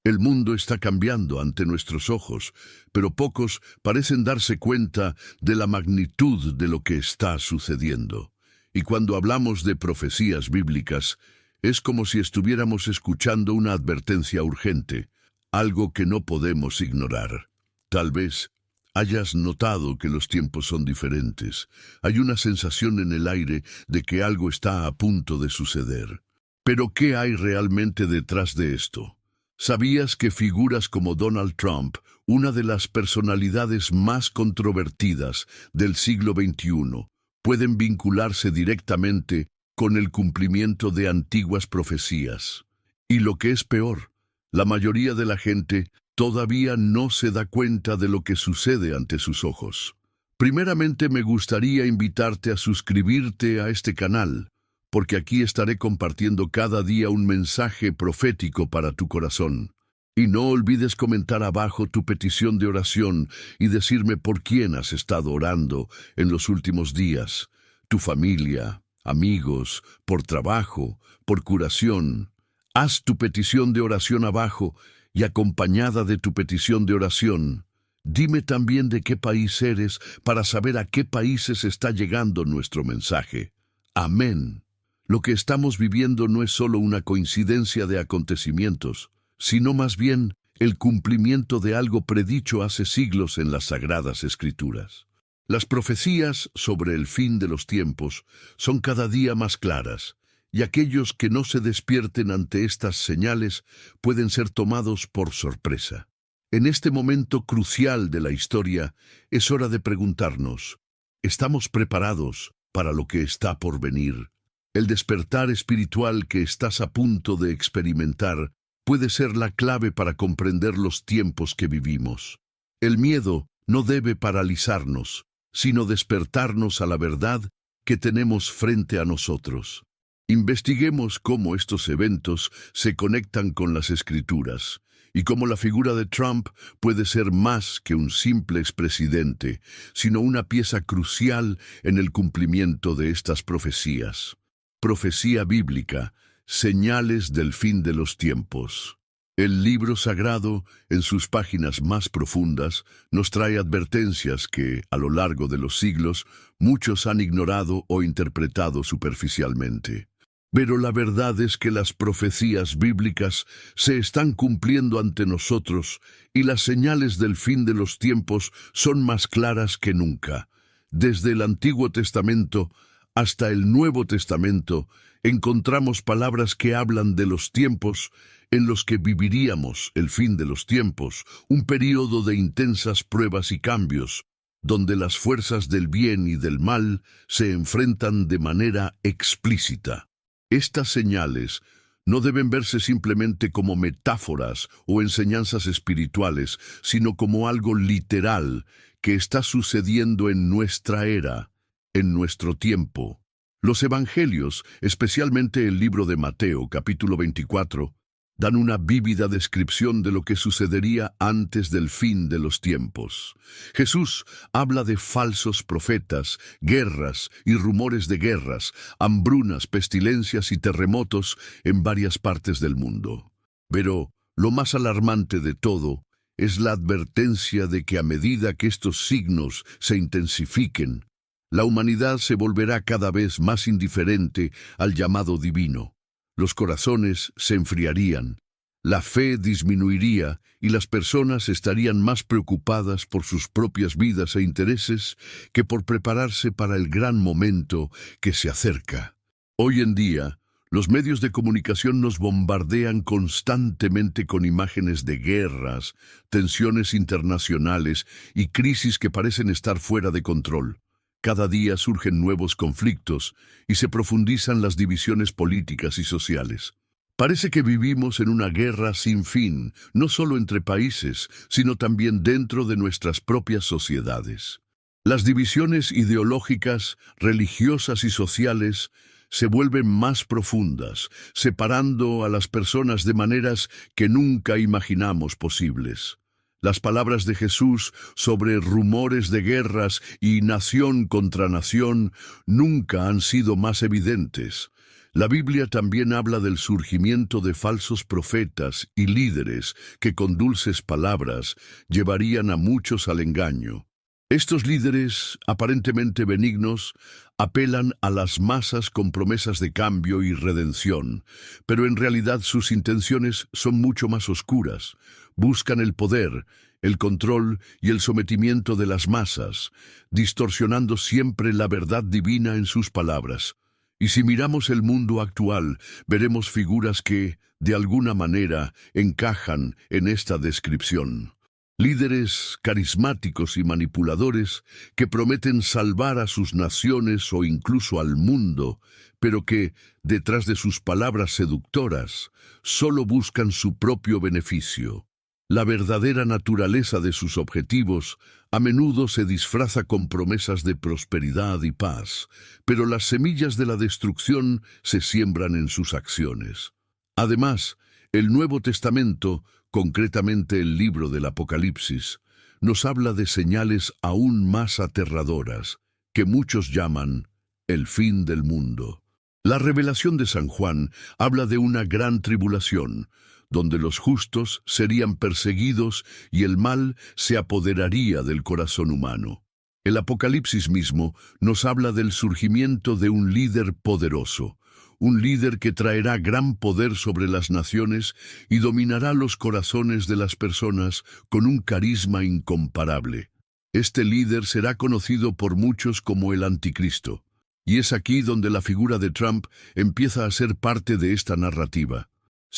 El mundo está cambiando ante nuestros ojos, pero pocos parecen darse cuenta de la magnitud de lo que está sucediendo. Y cuando hablamos de profecías bíblicas, es como si estuviéramos escuchando una advertencia urgente, algo que no podemos ignorar. Tal vez hayas notado que los tiempos son diferentes. Hay una sensación en el aire de que algo está a punto de suceder. Pero ¿qué hay realmente detrás de esto? ¿Sabías que figuras como Donald Trump, una de las personalidades más controvertidas del siglo XXI, pueden vincularse directamente con el cumplimiento de antiguas profecías? Y lo que es peor, la mayoría de la gente todavía no se da cuenta de lo que sucede ante sus ojos. Primeramente me gustaría invitarte a suscribirte a este canal, porque aquí estaré compartiendo cada día un mensaje profético para tu corazón. Y no olvides comentar abajo tu petición de oración y decirme por quién has estado orando en los últimos días. Tu familia, amigos, por trabajo, por curación. Haz tu petición de oración abajo y acompañada de tu petición de oración, dime también de qué país eres para saber a qué países está llegando nuestro mensaje. Amén. Lo que estamos viviendo no es solo una coincidencia de acontecimientos, sino más bien el cumplimiento de algo predicho hace siglos en las Sagradas Escrituras. Las profecías sobre el fin de los tiempos son cada día más claras, y aquellos que no se despierten ante estas señales pueden ser tomados por sorpresa. En este momento crucial de la historia, es hora de preguntarnos, ¿estamos preparados para lo que está por venir? El despertar espiritual que estás a punto de experimentar puede ser la clave para comprender los tiempos que vivimos. El miedo no debe paralizarnos, sino despertarnos a la verdad que tenemos frente a nosotros. Investiguemos cómo estos eventos se conectan con las Escrituras y cómo la figura de Trump puede ser más que un simple expresidente, sino una pieza crucial en el cumplimiento de estas profecías. Profecía bíblica, señales del fin de los tiempos. El libro sagrado, en sus páginas más profundas, nos trae advertencias que, a lo largo de los siglos, muchos han ignorado o interpretado superficialmente. Pero la verdad es que las profecías bíblicas se están cumpliendo ante nosotros y las señales del fin de los tiempos son más claras que nunca. Desde el Antiguo Testamento hasta el Nuevo Testamento encontramos palabras que hablan de los tiempos en los que viviríamos el fin de los tiempos, un período de intensas pruebas y cambios, donde las fuerzas del bien y del mal se enfrentan de manera explícita. Estas señales no deben verse simplemente como metáforas o enseñanzas espirituales, sino como algo literal que está sucediendo en nuestra era, en nuestro tiempo. Los evangelios, especialmente el libro de Mateo, capítulo 24, dan una vívida descripción de lo que sucedería antes del fin de los tiempos. Jesús habla de falsos profetas, guerras y rumores de guerras, hambrunas, pestilencias y terremotos en varias partes del mundo. Pero lo más alarmante de todo es la advertencia de que a medida que estos signos se intensifiquen, la humanidad se volverá cada vez más indiferente al llamado divino. Los corazones se enfriarían, la fe disminuiría y las personas estarían más preocupadas por sus propias vidas e intereses que por prepararse para el gran momento que se acerca. Hoy en día, los medios de comunicación nos bombardean constantemente con imágenes de guerras, tensiones internacionales y crisis que parecen estar fuera de control. Cada día surgen nuevos conflictos y se profundizan las divisiones políticas y sociales. Parece que vivimos en una guerra sin fin, no solo entre países, sino también dentro de nuestras propias sociedades. Las divisiones ideológicas, religiosas y sociales se vuelven más profundas, separando a las personas de maneras que nunca imaginamos posibles. Las palabras de Jesús sobre rumores de guerras y nación contra nación nunca han sido más evidentes. La Biblia también habla del surgimiento de falsos profetas y líderes que con dulces palabras llevarían a muchos al engaño. Estos líderes, aparentemente benignos, apelan a las masas con promesas de cambio y redención, pero en realidad sus intenciones son mucho más oscuras. Buscan el poder, el control y el sometimiento de las masas, distorsionando siempre la verdad divina en sus palabras. Y si miramos el mundo actual, veremos figuras que, de alguna manera, encajan en esta descripción. Líderes carismáticos y manipuladores que prometen salvar a sus naciones o incluso al mundo, pero que, detrás de sus palabras seductoras, solo buscan su propio beneficio. La verdadera naturaleza de sus objetivos a menudo se disfraza con promesas de prosperidad y paz, pero las semillas de la destrucción se siembran en sus acciones. Además, el Nuevo Testamento, concretamente el libro del Apocalipsis, nos habla de señales aún más aterradoras, que muchos llaman el fin del mundo. La revelación de San Juan habla de una gran tribulación, donde los justos serían perseguidos y el mal se apoderaría del corazón humano. El Apocalipsis mismo nos habla del surgimiento de un líder poderoso, un líder que traerá gran poder sobre las naciones y dominará los corazones de las personas con un carisma incomparable. Este líder será conocido por muchos como el Anticristo, y es aquí donde la figura de Trump empieza a ser parte de esta narrativa.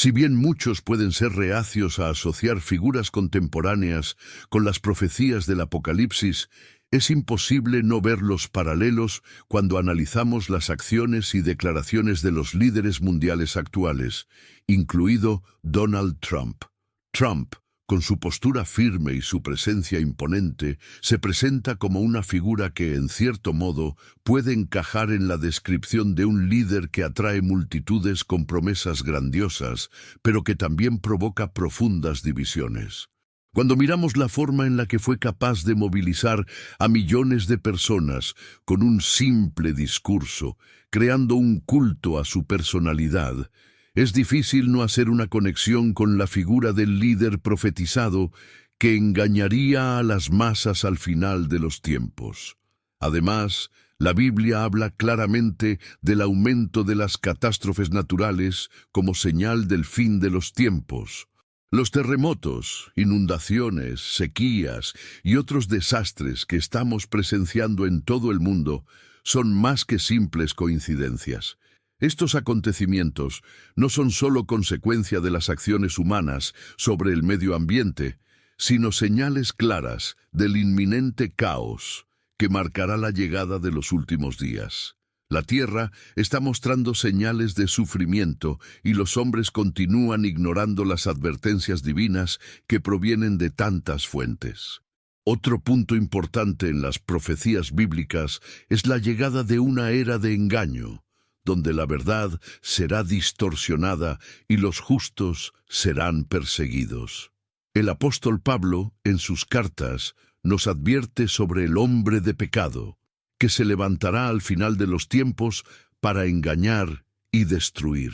Si bien muchos pueden ser reacios a asociar figuras contemporáneas con las profecías del Apocalipsis, es imposible no ver los paralelos cuando analizamos las acciones y declaraciones de los líderes mundiales actuales, incluido Donald Trump. Trump, con su postura firme y su presencia imponente, se presenta como una figura que, en cierto modo, puede encajar en la descripción de un líder que atrae multitudes con promesas grandiosas, pero que también provoca profundas divisiones. Cuando miramos la forma en la que fue capaz de movilizar a millones de personas con un simple discurso, creando un culto a su personalidad, es difícil no hacer una conexión con la figura del líder profetizado que engañaría a las masas al final de los tiempos. Además, la Biblia habla claramente del aumento de las catástrofes naturales como señal del fin de los tiempos. Los terremotos, inundaciones, sequías y otros desastres que estamos presenciando en todo el mundo son más que simples coincidencias. Estos acontecimientos no son solo consecuencia de las acciones humanas sobre el medio ambiente, sino señales claras del inminente caos que marcará la llegada de los últimos días. La Tierra está mostrando señales de sufrimiento y los hombres continúan ignorando las advertencias divinas que provienen de tantas fuentes. Otro punto importante en las profecías bíblicas es la llegada de una era de engaño, donde la verdad será distorsionada y los justos serán perseguidos. El apóstol Pablo, en sus cartas, nos advierte sobre el hombre de pecado, que se levantará al final de los tiempos para engañar y destruir.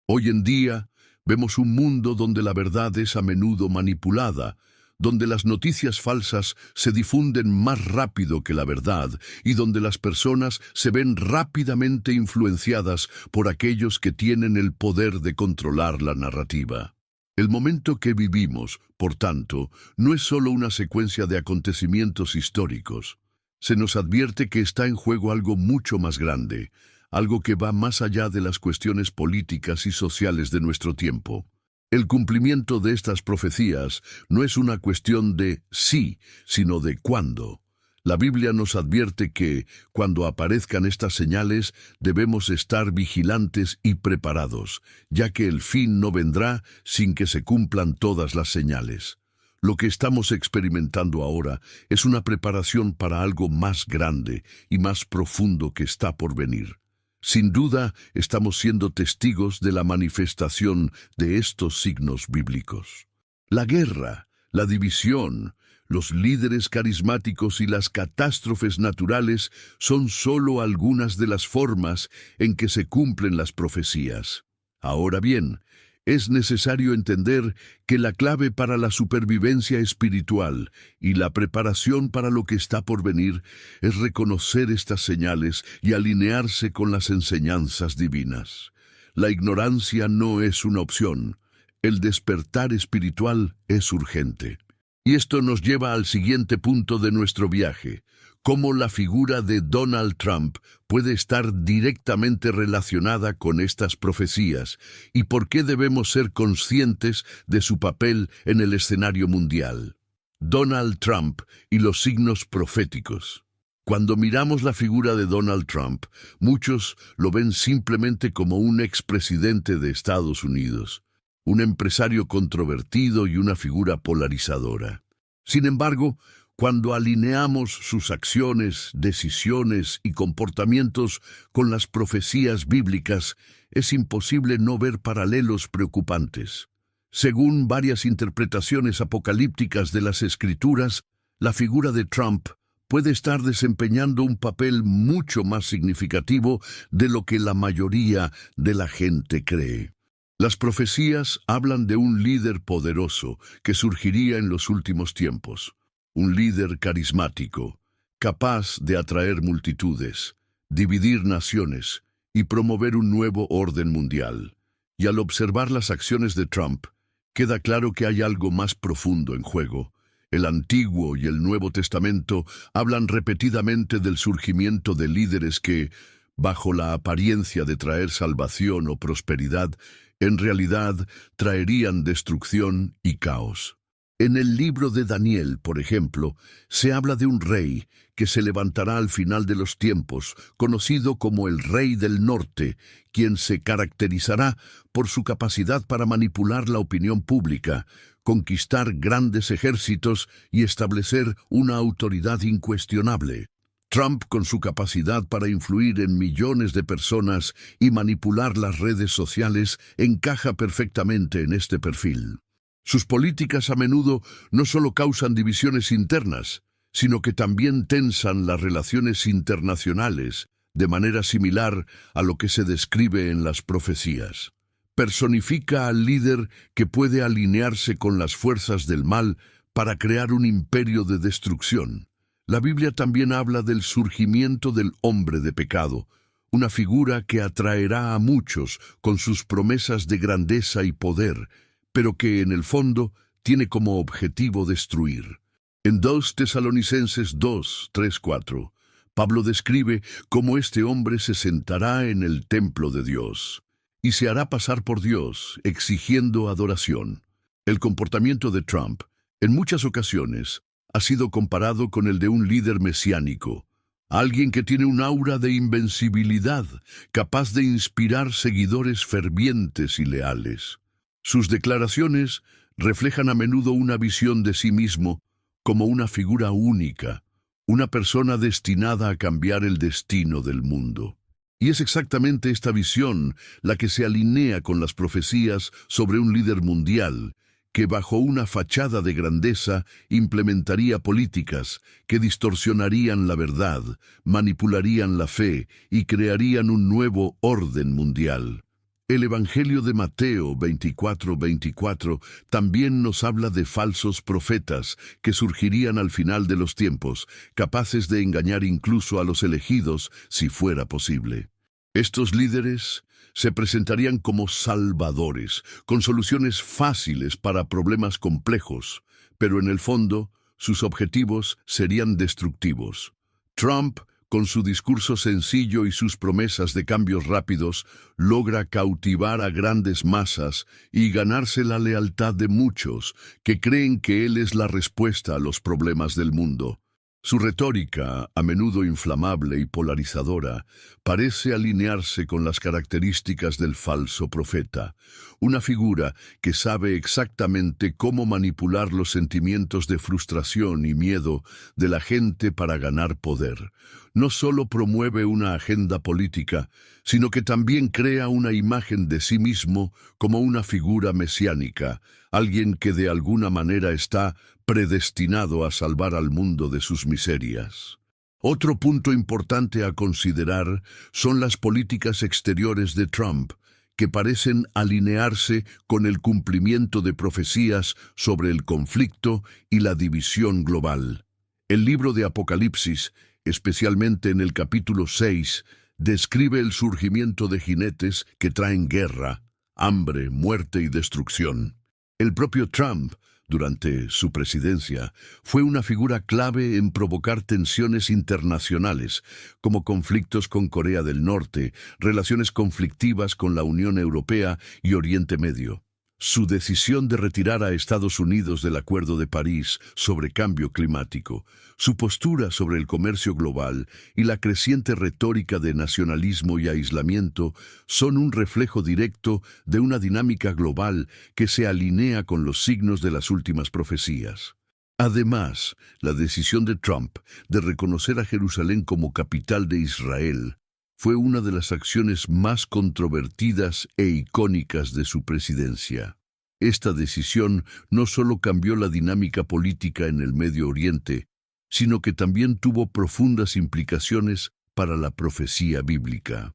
Hoy en día vemos un mundo donde la verdad es a menudo manipulada, donde las noticias falsas se difunden más rápido que la verdad y donde las personas se ven rápidamente influenciadas por aquellos que tienen el poder de controlar la narrativa. El momento que vivimos, por tanto, no es solo una secuencia de acontecimientos históricos. Se nos advierte que está en juego algo mucho más grande, algo que va más allá de las cuestiones políticas y sociales de nuestro tiempo. El cumplimiento de estas profecías no es una cuestión de sí, sino de cuándo. La Biblia nos advierte que, cuando aparezcan estas señales, debemos estar vigilantes y preparados, ya que el fin no vendrá sin que se cumplan todas las señales. Lo que estamos experimentando ahora es una preparación para algo más grande y más profundo que está por venir. Sin duda, estamos siendo testigos de la manifestación de estos signos bíblicos. La guerra, La división, los líderes carismáticos y las catástrofes naturales son solo algunas de las formas en que se cumplen las profecías. Ahora bien, es necesario entender que la clave para la supervivencia espiritual y la preparación para lo que está por venir es reconocer estas señales y alinearse con las enseñanzas divinas. La ignorancia no es una opción. El despertar espiritual es urgente. Y esto nos lleva al siguiente punto de nuestro viaje: cómo la figura de Donald Trump puede estar directamente relacionada con estas profecías y por qué debemos ser conscientes de su papel en el escenario mundial. Donald Trump y los signos proféticos. Cuando miramos la figura de Donald Trump, muchos lo ven simplemente como un expresidente de Estados Unidos, un empresario controvertido y una figura polarizadora. Sin embargo, cuando alineamos sus acciones, decisiones y comportamientos con las profecías bíblicas, es imposible no ver paralelos preocupantes. Según varias interpretaciones apocalípticas de las Escrituras, la figura de Trump puede estar desempeñando un papel mucho más significativo de lo que la mayoría de la gente cree. Las profecías hablan de un líder poderoso que surgiría en los últimos tiempos. Un líder carismático, capaz de atraer multitudes, dividir naciones y promover un nuevo orden mundial. Y al observar las acciones de Trump, queda claro que hay algo más profundo en juego. El Antiguo y el Nuevo Testamento hablan repetidamente del surgimiento de líderes que, bajo la apariencia de traer salvación o prosperidad, en realidad traerían destrucción y caos. En el libro de Daniel, por ejemplo, se habla de un rey que se levantará al final de los tiempos, conocido como el Rey del Norte, quien se caracterizará por su capacidad para manipular la opinión pública, conquistar grandes ejércitos y establecer una autoridad incuestionable. Trump, con su capacidad para influir en millones de personas y manipular las redes sociales, encaja perfectamente en este perfil. Sus políticas a menudo no solo causan divisiones internas, sino que también tensan las relaciones internacionales, de manera similar a lo que se describe en las profecías. Personifica al líder que puede alinearse con las fuerzas del mal para crear un imperio de destrucción. La Biblia también habla del surgimiento del hombre de pecado, una figura que atraerá a muchos con sus promesas de grandeza y poder, pero que en el fondo tiene como objetivo destruir. En 2 Tesalonicenses 2, 3, 4, Pablo describe cómo este hombre se sentará en el templo de Dios y se hará pasar por Dios, exigiendo adoración. El comportamiento de Trump, en muchas ocasiones, ha sido comparado con el de un líder mesiánico, alguien que tiene un aura de invencibilidad, capaz de inspirar seguidores fervientes y leales. Sus declaraciones reflejan a menudo una visión de sí mismo como una figura única, una persona destinada a cambiar el destino del mundo. Y es exactamente esta visión la que se alinea con las profecías sobre un líder mundial, que bajo una fachada de grandeza implementaría políticas que distorsionarían la verdad, manipularían la fe y crearían un nuevo orden mundial. El Evangelio de Mateo 24:24 también nos habla de falsos profetas que surgirían al final de los tiempos, capaces de engañar incluso a los elegidos si fuera posible. Estos líderes se presentarían como salvadores, con soluciones fáciles para problemas complejos, pero en el fondo sus objetivos serían destructivos. Trump, con su discurso sencillo y sus promesas de cambios rápidos, logra cautivar a grandes masas y ganarse la lealtad de muchos que creen que él es la respuesta a los problemas del mundo. Su retórica, a menudo inflamable y polarizadora, parece alinearse con las características del falso profeta, una figura que sabe exactamente cómo manipular los sentimientos de frustración y miedo de la gente para ganar poder. No solo promueve una agenda política, sino que también crea una imagen de sí mismo como una figura mesiánica, alguien que de alguna manera está predestinado a salvar al mundo de sus miserias. Otro punto importante a considerar son las políticas exteriores de Trump, que parecen alinearse con el cumplimiento de profecías sobre el conflicto y la división global. El libro de Apocalipsis, especialmente en el capítulo 6, describe el surgimiento de jinetes que traen guerra, hambre, muerte y destrucción. El propio Trump, durante su presidencia, fue una figura clave en provocar tensiones internacionales, como conflictos con Corea del Norte, relaciones conflictivas con la Unión Europea y Oriente Medio. Su decisión de retirar a Estados Unidos del Acuerdo de París sobre cambio climático, su postura sobre el comercio global y la creciente retórica de nacionalismo y aislamiento son un reflejo directo de una dinámica global que se alinea con los signos de las últimas profecías. Además, la decisión de Trump de reconocer a Jerusalén como capital de Israel fue una de las acciones más controvertidas e icónicas de su presidencia. Esta decisión no solo cambió la dinámica política en el Medio Oriente, sino que también tuvo profundas implicaciones para la profecía bíblica.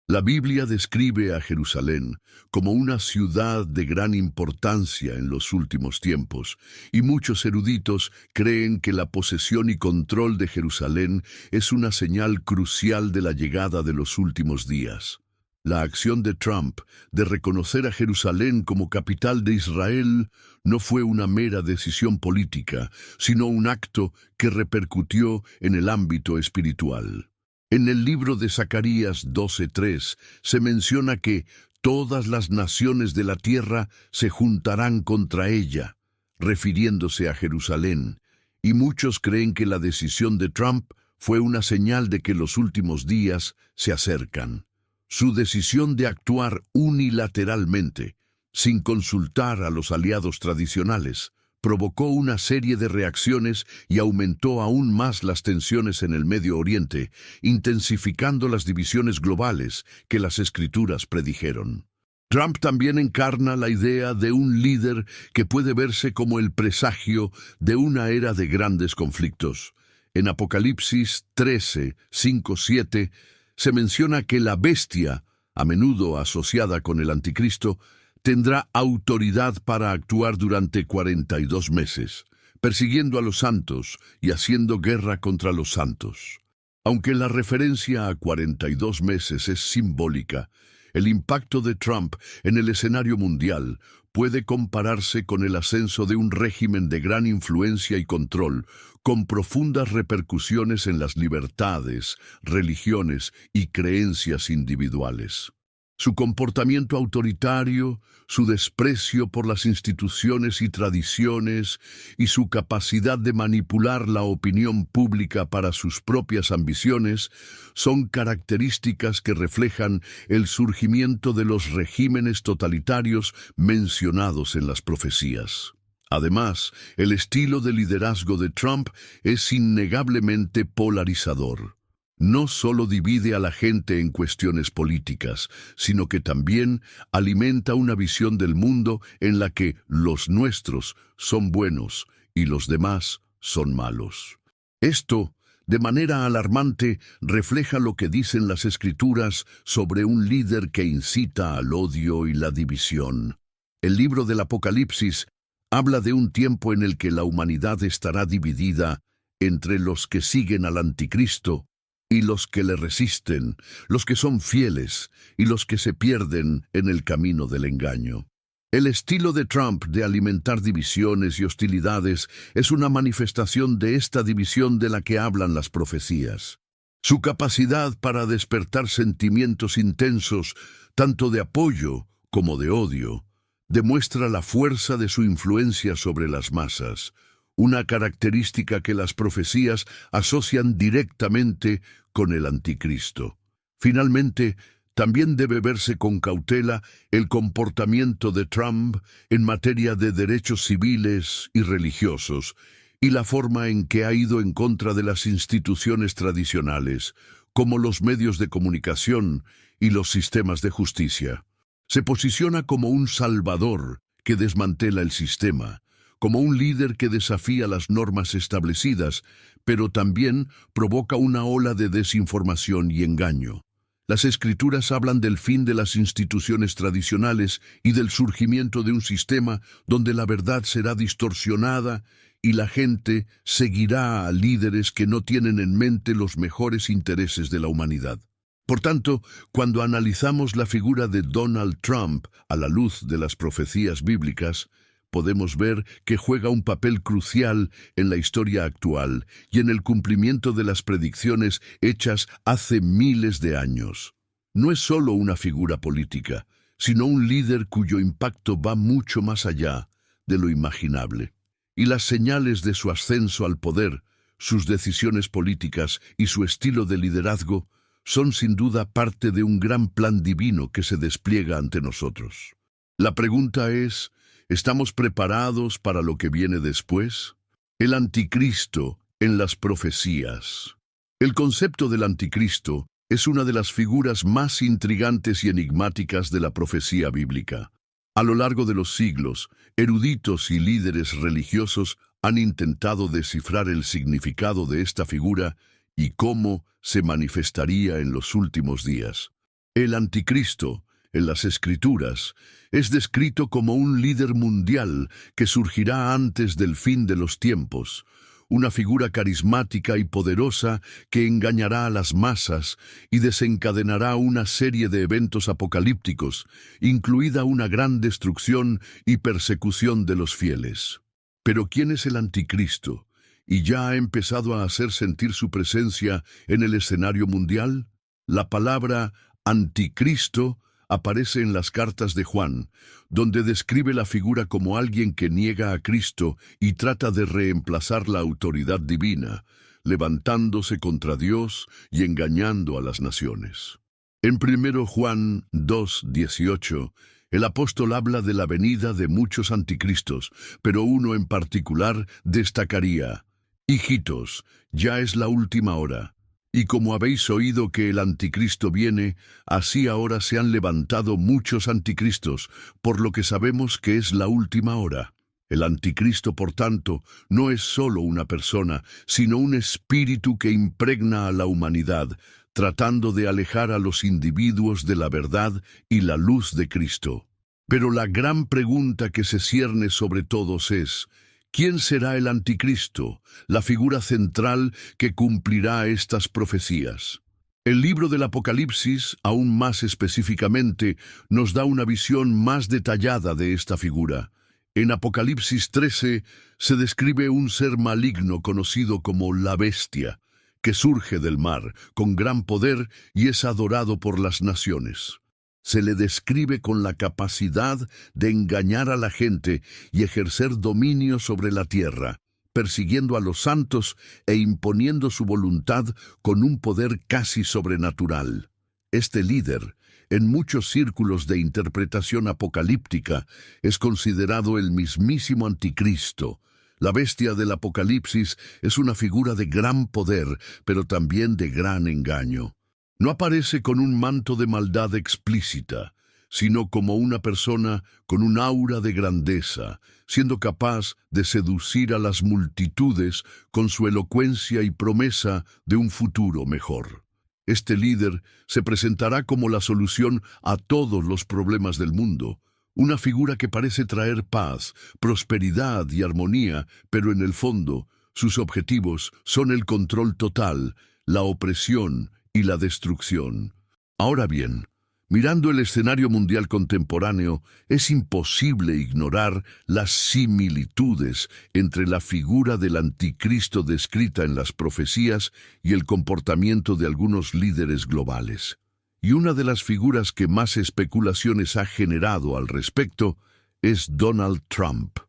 La Biblia describe a Jerusalén como una ciudad de gran importancia en los últimos tiempos, y muchos eruditos creen que la posesión y control de Jerusalén es una señal crucial de la llegada de los últimos días. La acción de Trump de reconocer a Jerusalén como capital de Israel no fue una mera decisión política, sino un acto que repercutió en el ámbito espiritual. En el libro de Zacarías 12:3 se menciona que todas las naciones de la tierra se juntarán contra ella, refiriéndose a Jerusalén, y muchos creen que la decisión de Trump fue una señal de que los últimos días se acercan. Su decisión de actuar unilateralmente, sin consultar a los aliados tradicionales, provocó una serie de reacciones y aumentó aún más las tensiones en el Medio Oriente, intensificando las divisiones globales que las Escrituras predijeron. Trump también encarna la idea de un líder que puede verse como el presagio de una era de grandes conflictos. En Apocalipsis 13, 5, 7, se menciona que la bestia, a menudo asociada con el anticristo, tendrá autoridad para actuar durante 42 meses, persiguiendo a los santos y haciendo guerra contra los santos. Aunque la referencia a 42 meses es simbólica, el impacto de Trump en el escenario mundial puede compararse con el ascenso de un régimen de gran influencia y control, con profundas repercusiones en las libertades, religiones y creencias individuales. Su comportamiento autoritario, su desprecio por las instituciones y tradiciones, y su capacidad de manipular la opinión pública para sus propias ambiciones, son características que reflejan el surgimiento de los regímenes totalitarios mencionados en las profecías. Además, el estilo de liderazgo de Trump es innegablemente polarizador. No solo divide a la gente en cuestiones políticas, sino que también alimenta una visión del mundo en la que los nuestros son buenos y los demás son malos. Esto, de manera alarmante, refleja lo que dicen las Escrituras sobre un líder que incita al odio y la división. El libro del Apocalipsis habla de un tiempo en el que la humanidad estará dividida entre los que siguen al anticristo y los que le resisten, los que son fieles y los que se pierden en el camino del engaño. El estilo de Trump de alimentar divisiones y hostilidades es una manifestación de esta división de la que hablan las profecías. Su capacidad para despertar sentimientos intensos, tanto de apoyo como de odio, demuestra la fuerza de su influencia sobre las masas, una característica que las profecías asocian directamente con el anticristo. Finalmente, también debe verse con cautela el comportamiento de Trump en materia de derechos civiles y religiosos, y la forma en que ha ido en contra de las instituciones tradicionales, como los medios de comunicación y los sistemas de justicia. Se posiciona como un salvador que desmantela el sistema, como un líder que desafía las normas establecidas, pero también provoca una ola de desinformación y engaño. Las Escrituras hablan del fin de las instituciones tradicionales y del surgimiento de un sistema donde la verdad será distorsionada y la gente seguirá a líderes que no tienen en mente los mejores intereses de la humanidad. Por tanto, cuando analizamos la figura de Donald Trump a la luz de las profecías bíblicas, podemos ver que juega un papel crucial en la historia actual y en el cumplimiento de las predicciones hechas hace miles de años. No es solo una figura política, sino un líder cuyo impacto va mucho más allá de lo imaginable. Y las señales de su ascenso al poder, sus decisiones políticas y su estilo de liderazgo son sin duda parte de un gran plan divino que se despliega ante nosotros. La pregunta es, ¿estamos preparados para lo que viene después? El anticristo en las profecías. El concepto del anticristo es una de las figuras más intrigantes y enigmáticas de la profecía bíblica. A lo largo de los siglos, eruditos y líderes religiosos han intentado descifrar el significado de esta figura y cómo se manifestaría en los últimos días. El anticristo, en las Escrituras, es descrito como un líder mundial que surgirá antes del fin de los tiempos, una figura carismática y poderosa que engañará a las masas y desencadenará una serie de eventos apocalípticos, incluida una gran destrucción y persecución de los fieles. Pero ¿quién es el anticristo? ¿Y ya ha empezado a hacer sentir su presencia en el escenario mundial? La palabra anticristo aparece en las cartas de Juan, donde describe la figura como alguien que niega a Cristo y trata de reemplazar la autoridad divina, levantándose contra Dios y engañando a las naciones. En 1 Juan 2:18, el apóstol habla de la venida de muchos anticristos, pero uno en particular destacaría: «Hijitos, ya es la última hora. Y como habéis oído que el anticristo viene, así ahora se han levantado muchos anticristos, por lo que sabemos que es la última hora». El anticristo, por tanto, no es solo una persona, sino un espíritu que impregna a la humanidad, tratando de alejar a los individuos de la verdad y la luz de Cristo. Pero la gran pregunta que se cierne sobre todos es: ¿quién será el anticristo, la figura central que cumplirá estas profecías? El libro del Apocalipsis, aún más específicamente, nos da una visión más detallada de esta figura. En Apocalipsis 13 se describe un ser maligno conocido como la Bestia, que surge del mar con gran poder y es adorado por las naciones. Se le describe con la capacidad de engañar a la gente y ejercer dominio sobre la tierra, persiguiendo a los santos e imponiendo su voluntad con un poder casi sobrenatural. Este líder, en muchos círculos de interpretación apocalíptica, es considerado el mismísimo anticristo. La bestia del Apocalipsis es una figura de gran poder, pero también de gran engaño. No aparece con un manto de maldad explícita, sino como una persona con un aura de grandeza, siendo capaz de seducir a las multitudes con su elocuencia y promesa de un futuro mejor. Este líder se presentará como la solución a todos los problemas del mundo, una figura que parece traer paz, prosperidad y armonía, pero en el fondo sus objetivos son el control total, la opresión y la destrucción. Ahora bien, mirando el escenario mundial contemporáneo, es imposible ignorar las similitudes entre la figura del anticristo descrita en las profecías y el comportamiento de algunos líderes globales. Y una de las figuras que más especulaciones ha generado al respecto es Donald Trump.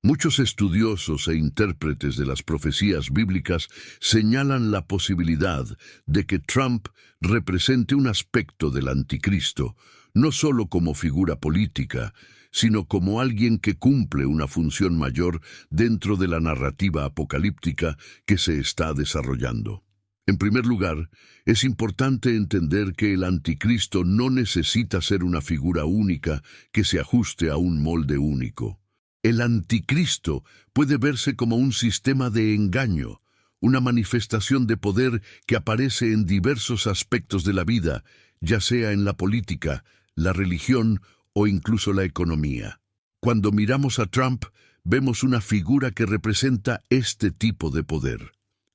Muchos estudiosos e intérpretes de las profecías bíblicas señalan la posibilidad de que Trump represente un aspecto del anticristo, no solo como figura política, sino como alguien que cumple una función mayor dentro de la narrativa apocalíptica que se está desarrollando. En primer lugar, es importante entender que el anticristo no necesita ser una figura única que se ajuste a un molde único. El anticristo puede verse como un sistema de engaño, una manifestación de poder que aparece en diversos aspectos de la vida, ya sea en la política, la religión o incluso la economía. Cuando miramos a Trump, vemos una figura que representa este tipo de poder.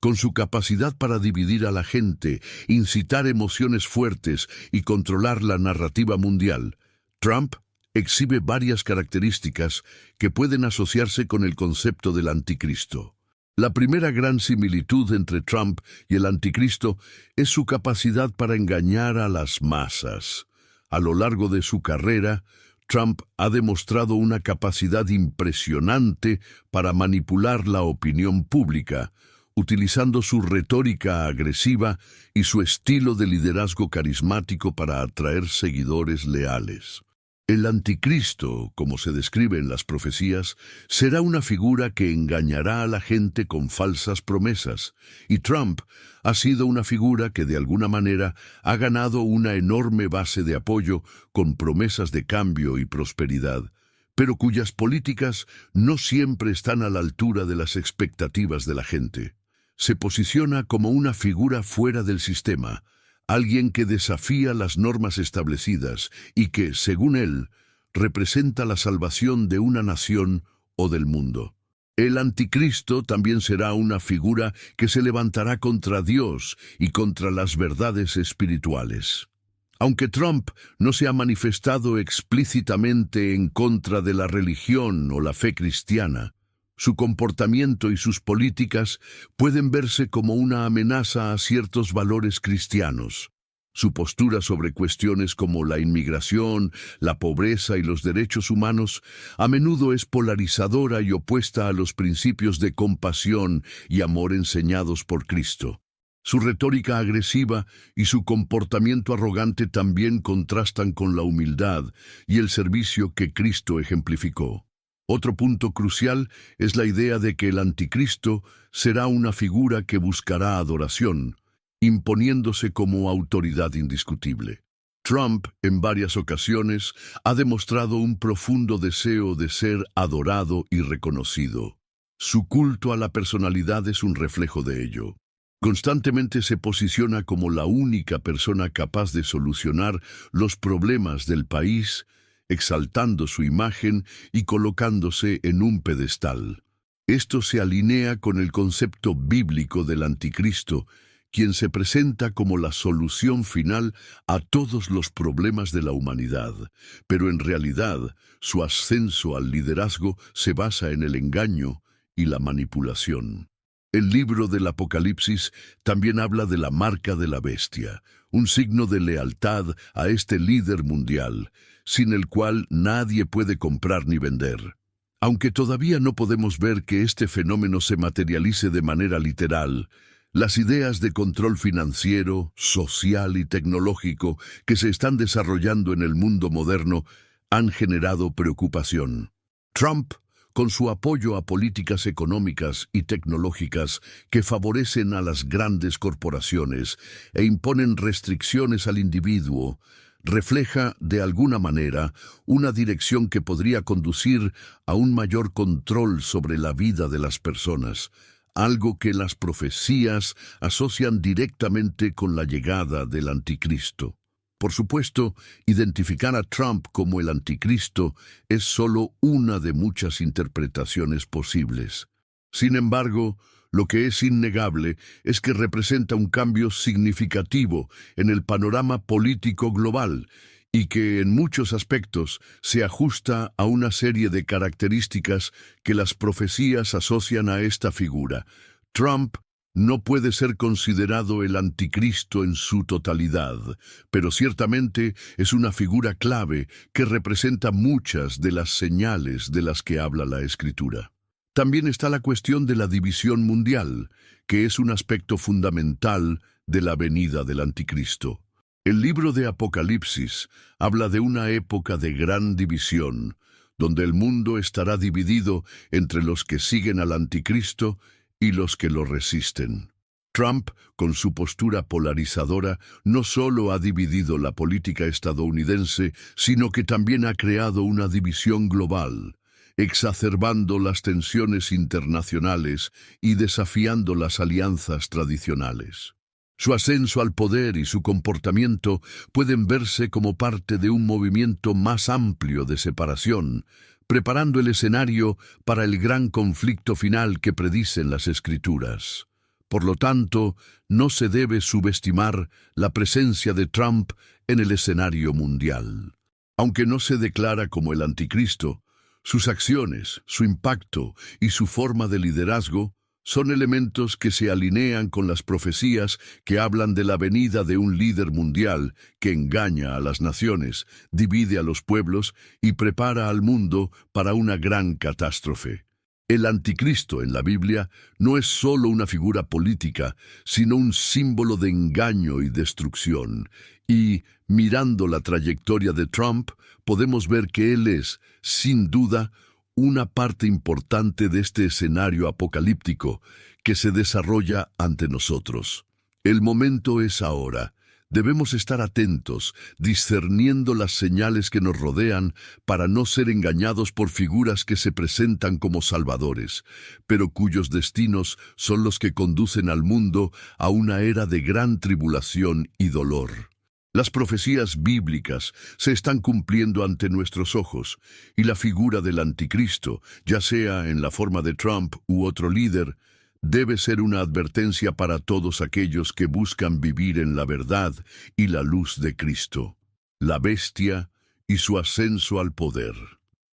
Con su capacidad para dividir a la gente, incitar emociones fuertes y controlar la narrativa mundial, Trump exhibe varias características que pueden asociarse con el concepto del anticristo. La primera gran similitud entre Trump y el anticristo es su capacidad para engañar a las masas. A lo largo de su carrera, Trump ha demostrado una capacidad impresionante para manipular la opinión pública, utilizando su retórica agresiva y su estilo de liderazgo carismático para atraer seguidores leales. El anticristo, como se describe en las profecías, será una figura que engañará a la gente con falsas promesas, y Trump ha sido una figura que de alguna manera ha ganado una enorme base de apoyo con promesas de cambio y prosperidad, pero cuyas políticas no siempre están a la altura de las expectativas de la gente. Se posiciona como una figura fuera del sistema, alguien que desafía las normas establecidas y que, según él, representa la salvación de una nación o del mundo. El anticristo también será una figura que se levantará contra Dios y contra las verdades espirituales. Aunque Trump no se ha manifestado explícitamente en contra de la religión o la fe cristiana, su comportamiento y sus políticas pueden verse como una amenaza a ciertos valores cristianos. Su postura sobre cuestiones como la inmigración, la pobreza y los derechos humanos a menudo es polarizadora y opuesta a los principios de compasión y amor enseñados por Cristo. Su retórica agresiva y su comportamiento arrogante también contrastan con la humildad y el servicio que Cristo ejemplificó. Otro punto crucial es la idea de que el anticristo será una figura que buscará adoración, imponiéndose como autoridad indiscutible. Trump, en varias ocasiones, ha demostrado un profundo deseo de ser adorado y reconocido. Su culto a la personalidad es un reflejo de ello. Constantemente se posiciona como la única persona capaz de solucionar los problemas del país, exaltando su imagen y colocándose en un pedestal. Esto se alinea con el concepto bíblico del anticristo, quien se presenta como la solución final a todos los problemas de la humanidad, pero en realidad su ascenso al liderazgo se basa en el engaño y la manipulación. El libro del Apocalipsis también habla de la marca de la bestia, un signo de lealtad a este líder mundial, sin el cual nadie puede comprar ni vender. Aunque todavía no podemos ver que este fenómeno se materialice de manera literal, las ideas de control financiero, social y tecnológico que se están desarrollando en el mundo moderno han generado preocupación. Trump, con su apoyo a políticas económicas y tecnológicas que favorecen a las grandes corporaciones e imponen restricciones al individuo, refleja, de alguna manera, una dirección que podría conducir a un mayor control sobre la vida de las personas, algo que las profecías asocian directamente con la llegada del anticristo. Por supuesto, identificar a Trump como el anticristo es solo una de muchas interpretaciones posibles. Sin embargo, lo que es innegable es que representa un cambio significativo en el panorama político global y que en muchos aspectos se ajusta a una serie de características que las profecías asocian a esta figura. Trump no puede ser considerado el anticristo en su totalidad, pero ciertamente es una figura clave que representa muchas de las señales de las que habla la Escritura. También está la cuestión de la división mundial, que es un aspecto fundamental de la venida del anticristo. El libro de Apocalipsis habla de una época de gran división, donde el mundo estará dividido entre los que siguen al anticristo y los que lo resisten. Trump, con su postura polarizadora, no solo ha dividido la política estadounidense, sino que también ha creado una división global, exacerbando las tensiones internacionales y desafiando las alianzas tradicionales. Su ascenso al poder y su comportamiento pueden verse como parte de un movimiento más amplio de separación, preparando el escenario para el gran conflicto final que predicen las Escrituras. Por lo tanto, no se debe subestimar la presencia de Trump en el escenario mundial. Aunque no se declara como el anticristo, sus acciones, su impacto y su forma de liderazgo son elementos que se alinean con las profecías que hablan de la venida de un líder mundial que engaña a las naciones, divide a los pueblos y prepara al mundo para una gran catástrofe. El anticristo en la Biblia no es solo una figura política, sino un símbolo de engaño y destrucción. Y, mirando la trayectoria de Trump, podemos ver que él es, sin duda, una parte importante de este escenario apocalíptico que se desarrolla ante nosotros. El momento es ahora. Debemos estar atentos, discerniendo las señales que nos rodean para no ser engañados por figuras que se presentan como salvadores, pero cuyos destinos son los que conducen al mundo a una era de gran tribulación y dolor. Las profecías bíblicas se están cumpliendo ante nuestros ojos, y la figura del anticristo, ya sea en la forma de Trump u otro líder, debe ser una advertencia para todos aquellos que buscan vivir en la verdad y la luz de Cristo. La bestia y su ascenso al poder.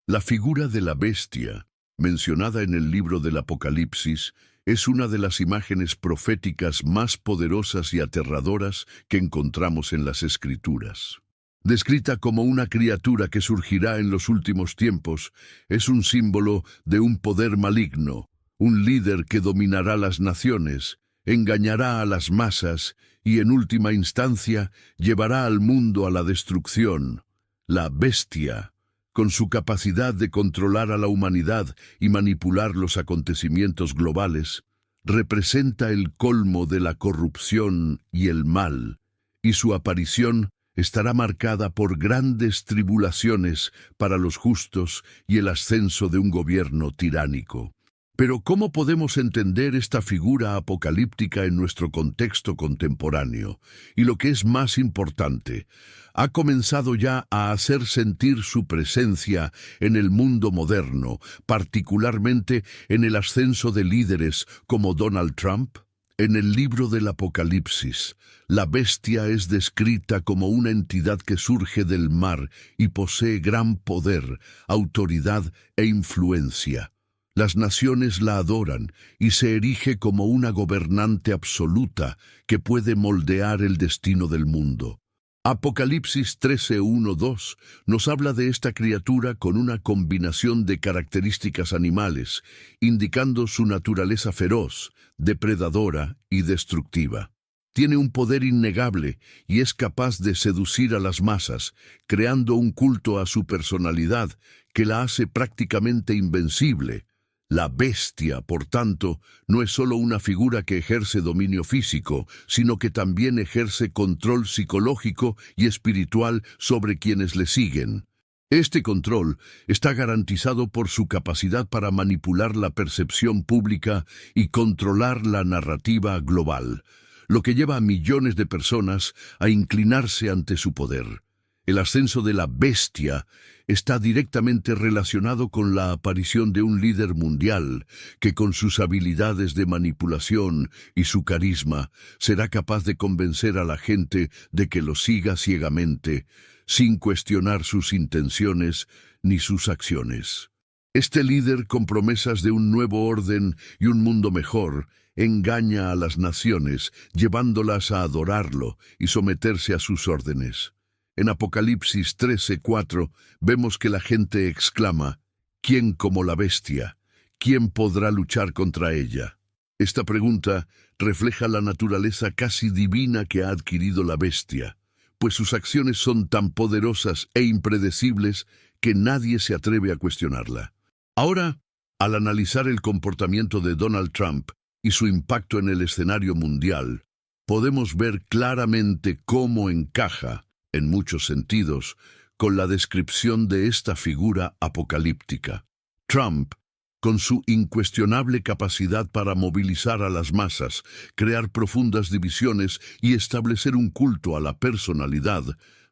La figura de la bestia, mencionada en el libro del Apocalipsis, es una de las imágenes proféticas más poderosas y aterradoras que encontramos en las Escrituras. Descrita como una criatura que surgirá en los últimos tiempos, es un símbolo de un poder maligno, un líder que dominará las naciones, engañará a las masas y, en última instancia, llevará al mundo a la destrucción. La bestia, con su capacidad de controlar a la humanidad y manipular los acontecimientos globales, representa el colmo de la corrupción y el mal, y su aparición estará marcada por grandes tribulaciones para los justos y el ascenso de un gobierno tiránico. Pero ¿cómo podemos entender esta figura apocalíptica en nuestro contexto contemporáneo? Y lo que es más importante, ha comenzado ya a hacer sentir su presencia en el mundo moderno, particularmente en el ascenso de líderes como Donald Trump. En el libro del Apocalipsis, la bestia es descrita como una entidad que surge del mar y posee gran poder, autoridad e influencia. Las naciones la adoran y se erige como una gobernante absoluta que puede moldear el destino del mundo. Apocalipsis 13:1-2 nos habla de esta criatura con una combinación de características animales, indicando su naturaleza feroz, depredadora y destructiva. Tiene un poder innegable y es capaz de seducir a las masas, creando un culto a su personalidad que la hace prácticamente invencible. La bestia, por tanto, no es solo una figura que ejerce dominio físico, sino que también ejerce control psicológico y espiritual sobre quienes le siguen. Este control está garantizado por su capacidad para manipular la percepción pública y controlar la narrativa global, lo que lleva a millones de personas a inclinarse ante su poder. El ascenso de la bestia está directamente relacionado con la aparición de un líder mundial que, con sus habilidades de manipulación y su carisma, será capaz de convencer a la gente de que lo siga ciegamente, sin cuestionar sus intenciones ni sus acciones. Este líder, con promesas de un nuevo orden y un mundo mejor, engaña a las naciones, llevándolas a adorarlo y someterse a sus órdenes. En Apocalipsis 13:4 vemos que la gente exclama: ¿quién como la bestia? ¿Quién podrá luchar contra ella? Esta pregunta refleja la naturaleza casi divina que ha adquirido la bestia, pues sus acciones son tan poderosas e impredecibles que nadie se atreve a cuestionarla. Ahora, al analizar el comportamiento de Donald Trump, y su impacto en el escenario mundial, podemos ver claramente cómo encaja, en muchos sentidos, con la descripción de esta figura apocalíptica. Trump, con su incuestionable capacidad para movilizar a las masas, crear profundas divisiones y establecer un culto a la personalidad,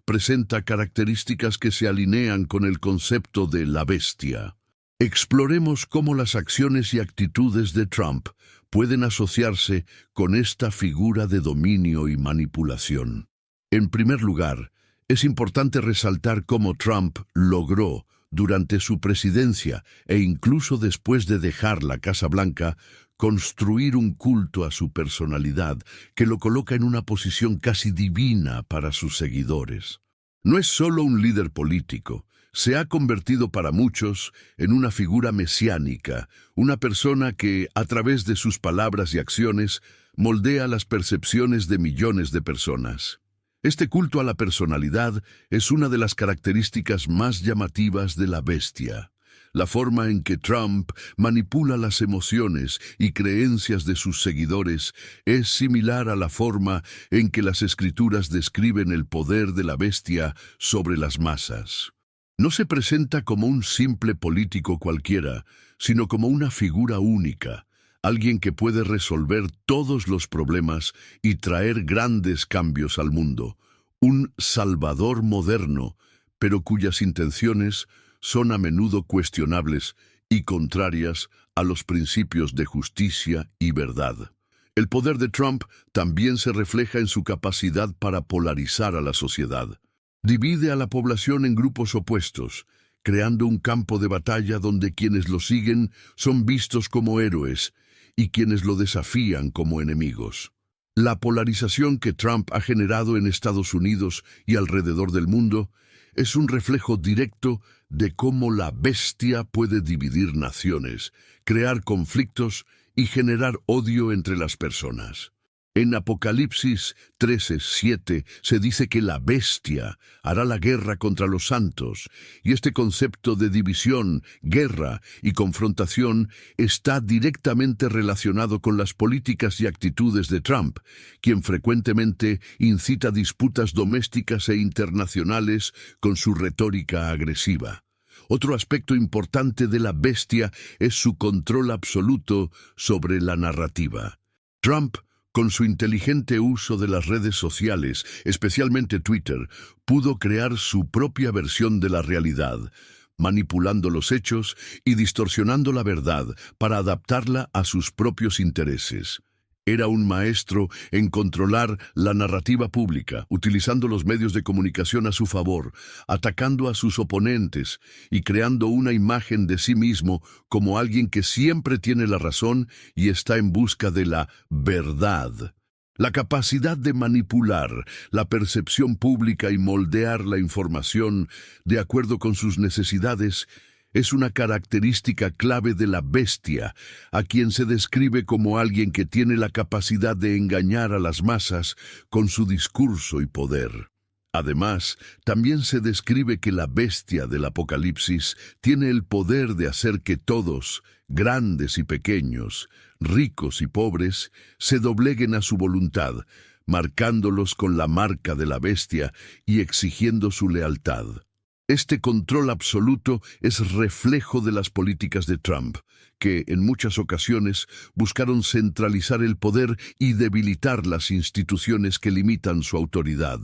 presenta características que se alinean con el concepto de la bestia. Exploremos cómo las acciones y actitudes de Trump pueden asociarse con esta figura de dominio y manipulación. En primer lugar, es importante resaltar cómo Trump logró, durante su presidencia e incluso después de dejar la Casa Blanca, construir un culto a su personalidad que lo coloca en una posición casi divina para sus seguidores. No es solo un líder político, se ha convertido para muchos en una figura mesiánica, una persona que, a través de sus palabras y acciones, moldea las percepciones de millones de personas. Este culto a la personalidad es una de las características más llamativas de la bestia. La forma en que Trump manipula las emociones y creencias de sus seguidores es similar a la forma en que las Escrituras describen el poder de la bestia sobre las masas. No se presenta como un simple político cualquiera, sino como una figura única, alguien que puede resolver todos los problemas y traer grandes cambios al mundo, un salvador moderno, pero cuyas intenciones son a menudo cuestionables y contrarias a los principios de justicia y verdad. El poder de Trump también se refleja en su capacidad para polarizar a la sociedad. Divide a la población en grupos opuestos, creando un campo de batalla donde quienes lo siguen son vistos como héroes y quienes lo desafían como enemigos. La polarización que Trump ha generado en Estados Unidos y alrededor del mundo es un reflejo directo de cómo la bestia puede dividir naciones, crear conflictos y generar odio entre las personas. En Apocalipsis 13:7 se dice que la bestia hará la guerra contra los santos, y este concepto de división, guerra y confrontación está directamente relacionado con las políticas y actitudes de Trump, quien frecuentemente incita disputas domésticas e internacionales con su retórica agresiva. Otro aspecto importante de la bestia es su control absoluto sobre la narrativa. Trump, con su inteligente uso de las redes sociales, especialmente Twitter, pudo crear su propia versión de la realidad, manipulando los hechos y distorsionando la verdad para adaptarla a sus propios intereses. Era un maestro en controlar la narrativa pública, utilizando los medios de comunicación a su favor, atacando a sus oponentes y creando una imagen de sí mismo como alguien que siempre tiene la razón y está en busca de la verdad. La capacidad de manipular la percepción pública y moldear la información de acuerdo con sus necesidades es una característica clave de la bestia, a quien se describe como alguien que tiene la capacidad de engañar a las masas con su discurso y poder. Además, también se describe que la bestia del Apocalipsis tiene el poder de hacer que todos, grandes y pequeños, ricos y pobres, se dobleguen a su voluntad, marcándolos con la marca de la bestia y exigiendo su lealtad. Este control absoluto es reflejo de las políticas de Trump, que en muchas ocasiones buscaron centralizar el poder y debilitar las instituciones que limitan su autoridad.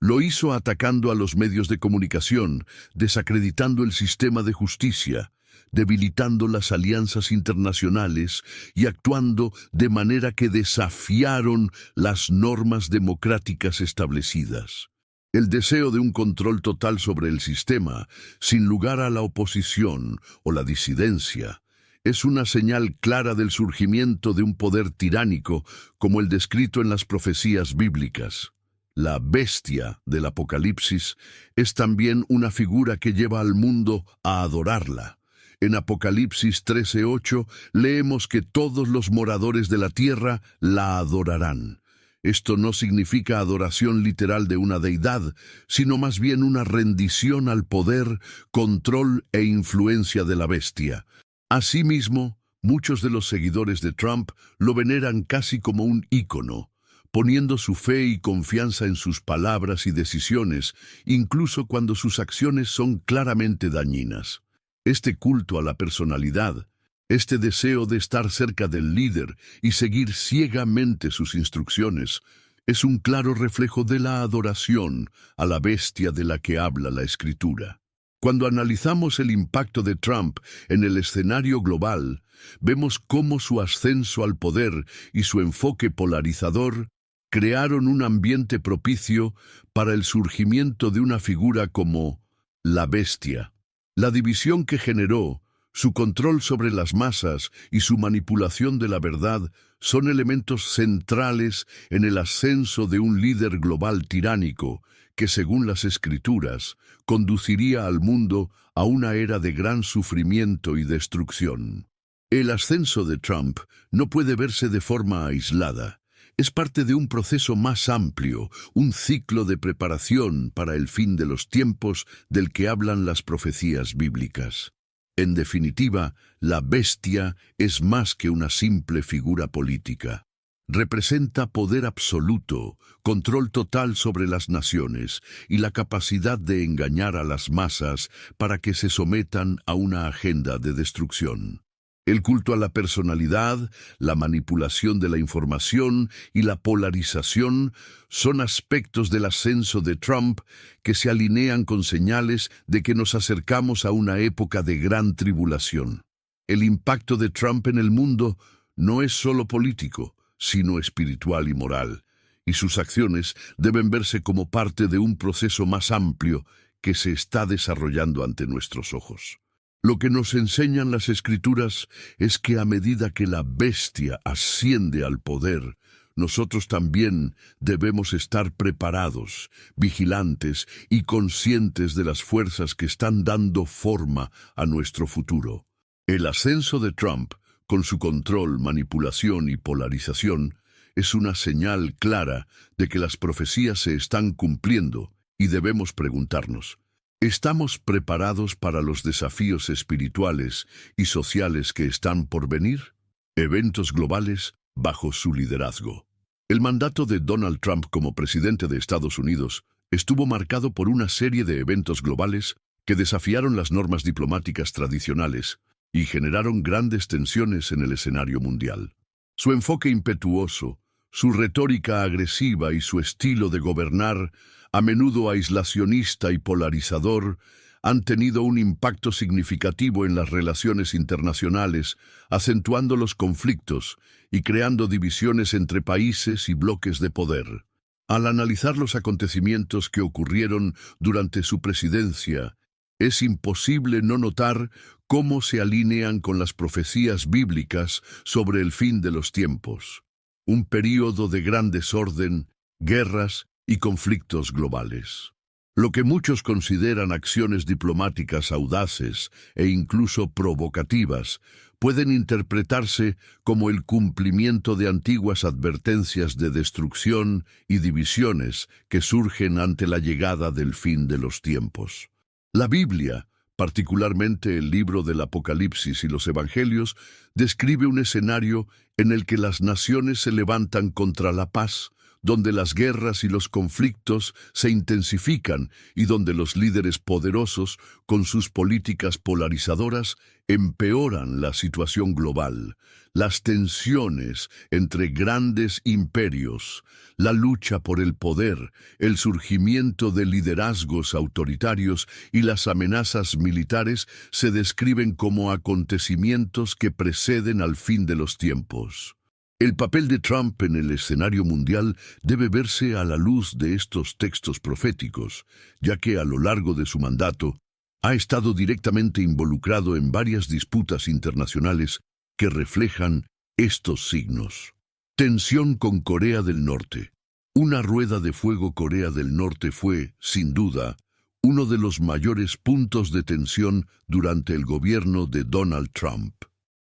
Lo hizo atacando a los medios de comunicación, desacreditando el sistema de justicia, debilitando las alianzas internacionales y actuando de manera que desafiaron las normas democráticas establecidas. El deseo de un control total sobre el sistema, sin lugar a la oposición o la disidencia, es una señal clara del surgimiento de un poder tiránico como el descrito en las profecías bíblicas. La bestia del Apocalipsis es también una figura que lleva al mundo a adorarla. En Apocalipsis 13:8 leemos que todos los moradores de la tierra la adorarán. Esto no significa adoración literal de una deidad, sino más bien una rendición al poder, control e influencia de la bestia. Asimismo, Muchos de los seguidores de Trump lo veneran casi como un ícono, poniendo su fe y confianza en sus palabras y decisiones, incluso cuando sus acciones son claramente dañinas. Este culto a la personalidad, este deseo de estar cerca del líder y seguir ciegamente sus instrucciones, es un claro reflejo de la adoración a la bestia de la que habla la Escritura. Cuando analizamos el impacto de Trump en el escenario global, vemos cómo su ascenso al poder y su enfoque polarizador crearon un ambiente propicio para el surgimiento de una figura como la bestia. La división que generó, su control sobre las masas y su manipulación de la verdad son elementos centrales en el ascenso de un líder global tiránico que, según las Escrituras, conduciría al mundo a una era de gran sufrimiento y destrucción. El ascenso de Trump no puede verse de forma aislada. Es parte de un proceso más amplio, un ciclo de preparación para el fin de los tiempos del que hablan las profecías bíblicas. En definitiva, la bestia es más que una simple figura política. Representa poder absoluto, control total sobre las naciones y la capacidad de engañar a las masas para que se sometan a una agenda de destrucción. El culto a la personalidad, la manipulación de la información y la polarización son aspectos del ascenso de Trump que se alinean con señales de que nos acercamos a una época de gran tribulación. El impacto de Trump en el mundo no es solo político, sino espiritual y moral, y sus acciones deben verse como parte de un proceso más amplio que se está desarrollando ante nuestros ojos. Lo que nos enseñan las Escrituras es que a medida que la bestia asciende al poder, nosotros también debemos estar preparados, vigilantes y conscientes de las fuerzas que están dando forma a nuestro futuro. El ascenso de Trump, con su control, manipulación y polarización, es una señal clara de que las profecías se están cumpliendo y debemos preguntarnos: ¿estamos preparados para los desafíos espirituales y sociales que están por venir? Eventos globales bajo su liderazgo. El mandato de Donald Trump como presidente de Estados Unidos estuvo marcado por una serie de eventos globales que desafiaron las normas diplomáticas tradicionales y generaron grandes tensiones en el escenario mundial. Su enfoque impetuoso, su retórica agresiva y su estilo de gobernar, a menudo aislacionista y polarizador, han tenido un impacto significativo en las relaciones internacionales, acentuando los conflictos y creando divisiones entre países y bloques de poder. Al analizar los acontecimientos que ocurrieron durante su presidencia, es imposible no notar cómo se alinean con las profecías bíblicas sobre el fin de los tiempos. Un período de gran desorden, guerras y conflictos globales. Lo que muchos consideran acciones diplomáticas audaces e incluso provocativas pueden interpretarse como el cumplimiento de antiguas advertencias de destrucción y divisiones que surgen ante la llegada del fin de los tiempos. La Biblia, particularmente el libro del Apocalipsis y los Evangelios, describe un escenario en el que las naciones se levantan contra la paz, donde las guerras y los conflictos se intensifican y donde los líderes poderosos, con sus políticas polarizadoras, empeoran la situación global. Las tensiones entre grandes imperios, la lucha por el poder, el surgimiento de liderazgos autoritarios y las amenazas militares se describen como acontecimientos que preceden al fin de los tiempos. El papel de Trump en el escenario mundial debe verse a la luz de estos textos proféticos, ya que a lo largo de su mandato ha estado directamente involucrado en varias disputas internacionales que reflejan estos signos. Tensión con Corea del Norte. Una rueda de fuego Corea del Norte fue, sin duda, uno de los mayores puntos de tensión durante el gobierno de Donald Trump.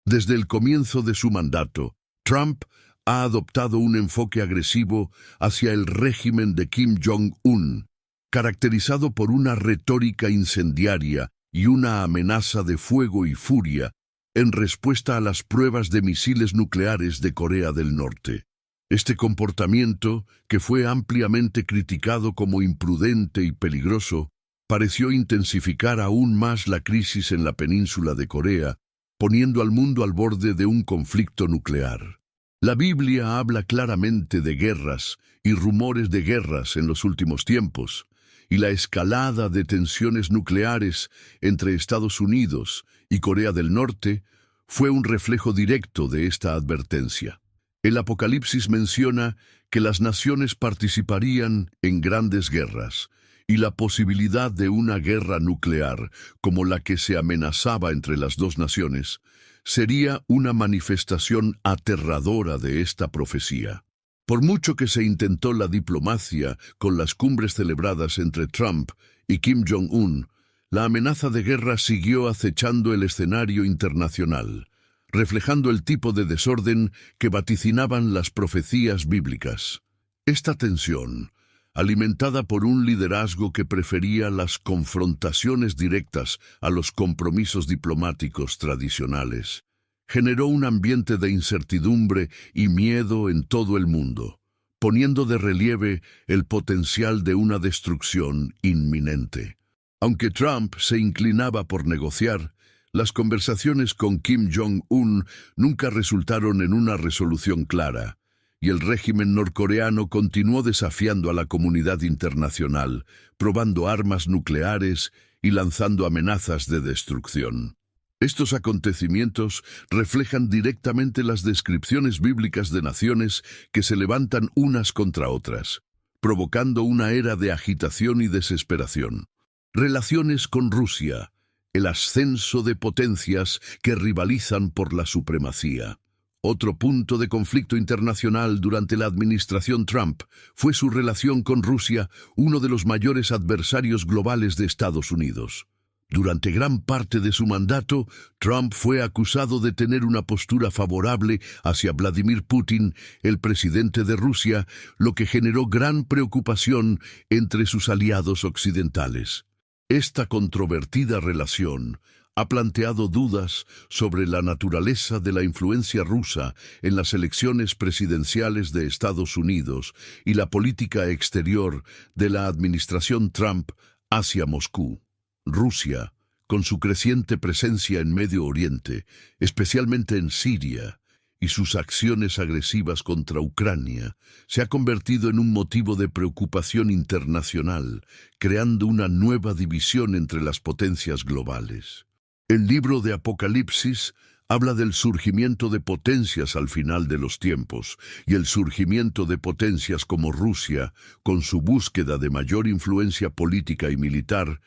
Desde el comienzo de su mandato, Trump ha adoptado un enfoque agresivo hacia el régimen de Kim Jong-un, caracterizado por una retórica incendiaria y una amenaza de fuego y furia en respuesta a las pruebas de misiles nucleares de Corea del Norte. Este comportamiento, que fue ampliamente criticado como imprudente y peligroso, pareció intensificar aún más la crisis en la península de Corea, poniendo al mundo al borde de un conflicto nuclear. La Biblia habla claramente de guerras y rumores de guerras en los últimos tiempos, y la escalada de tensiones nucleares entre Estados Unidos y Corea del Norte fue un reflejo directo de esta advertencia. El Apocalipsis menciona que las naciones participarían en grandes guerras, y la posibilidad de una guerra nuclear, como la que se amenazaba entre las dos naciones, sería una manifestación aterradora de esta profecía. Por mucho que se intentó la diplomacia con las cumbres celebradas entre Trump y Kim Jong-un, la amenaza de guerra siguió acechando el escenario internacional, reflejando el tipo de desorden que vaticinaban las profecías bíblicas. Esta tensión, alimentada por un liderazgo que prefería las confrontaciones directas a los compromisos diplomáticos tradicionales, generó un ambiente de incertidumbre y miedo en todo el mundo, poniendo de relieve el potencial de una destrucción inminente. Aunque Trump se inclinaba por negociar, las conversaciones con Kim Jong-un nunca resultaron en una resolución clara, y el régimen norcoreano continuó desafiando a la comunidad internacional, probando armas nucleares y lanzando amenazas de destrucción. Estos acontecimientos reflejan directamente las descripciones bíblicas de naciones que se levantan unas contra otras, provocando una era de agitación y desesperación. Relaciones con Rusia, el ascenso de potencias que rivalizan por la supremacía. Otro punto de conflicto internacional durante la administración Trump fue su relación con Rusia, uno de los mayores adversarios globales de Estados Unidos. Durante gran parte de su mandato, Trump fue acusado de tener una postura favorable hacia Vladimir Putin, el presidente de Rusia, lo que generó gran preocupación entre sus aliados occidentales. Esta controvertida relación ha planteado dudas sobre la naturaleza de la influencia rusa en las elecciones presidenciales de Estados Unidos y la política exterior de la administración Trump hacia Moscú. Rusia, con su creciente presencia en Medio Oriente, especialmente en Siria, y sus acciones agresivas contra Ucrania, se ha convertido en un motivo de preocupación internacional, creando una nueva división entre las potencias globales. El libro de Apocalipsis habla del surgimiento de potencias al final de los tiempos, y el surgimiento de potencias como Rusia, con su búsqueda de mayor influencia política y militar,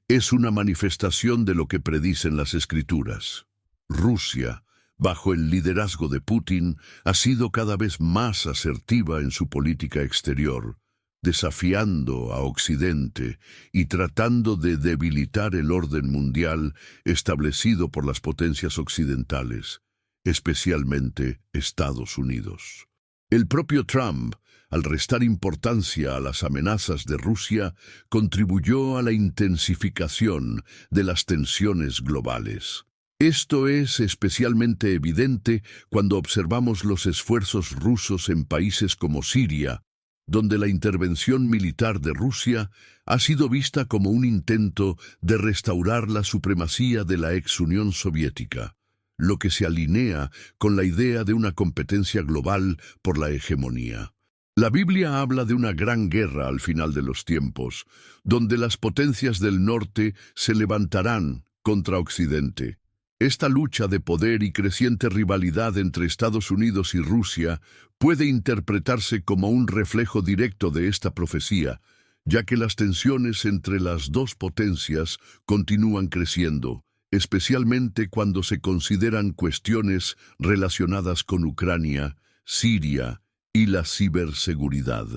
es una manifestación de lo que predicen las Escrituras. Rusia, bajo el liderazgo de Putin, ha sido cada vez más asertiva en su política exterior, desafiando a Occidente y tratando de debilitar el orden mundial establecido por las potencias occidentales, especialmente Estados Unidos. El propio Trump, al restar importancia a las amenazas de Rusia, contribuyó a la intensificación de las tensiones globales. Esto es especialmente evidente cuando observamos los esfuerzos rusos en países como Siria, donde la intervención militar de Rusia ha sido vista como un intento de restaurar la supremacía de la ex Unión Soviética, lo que se alinea con la idea de una competencia global por la hegemonía. La Biblia habla de una gran guerra al final de los tiempos, donde las potencias del norte se levantarán contra Occidente. Esta lucha de poder y creciente rivalidad entre Estados Unidos y Rusia puede interpretarse como un reflejo directo de esta profecía, ya que las tensiones entre las dos potencias continúan creciendo, especialmente cuando se consideran cuestiones relacionadas con Ucrania, Siria y la ciberseguridad.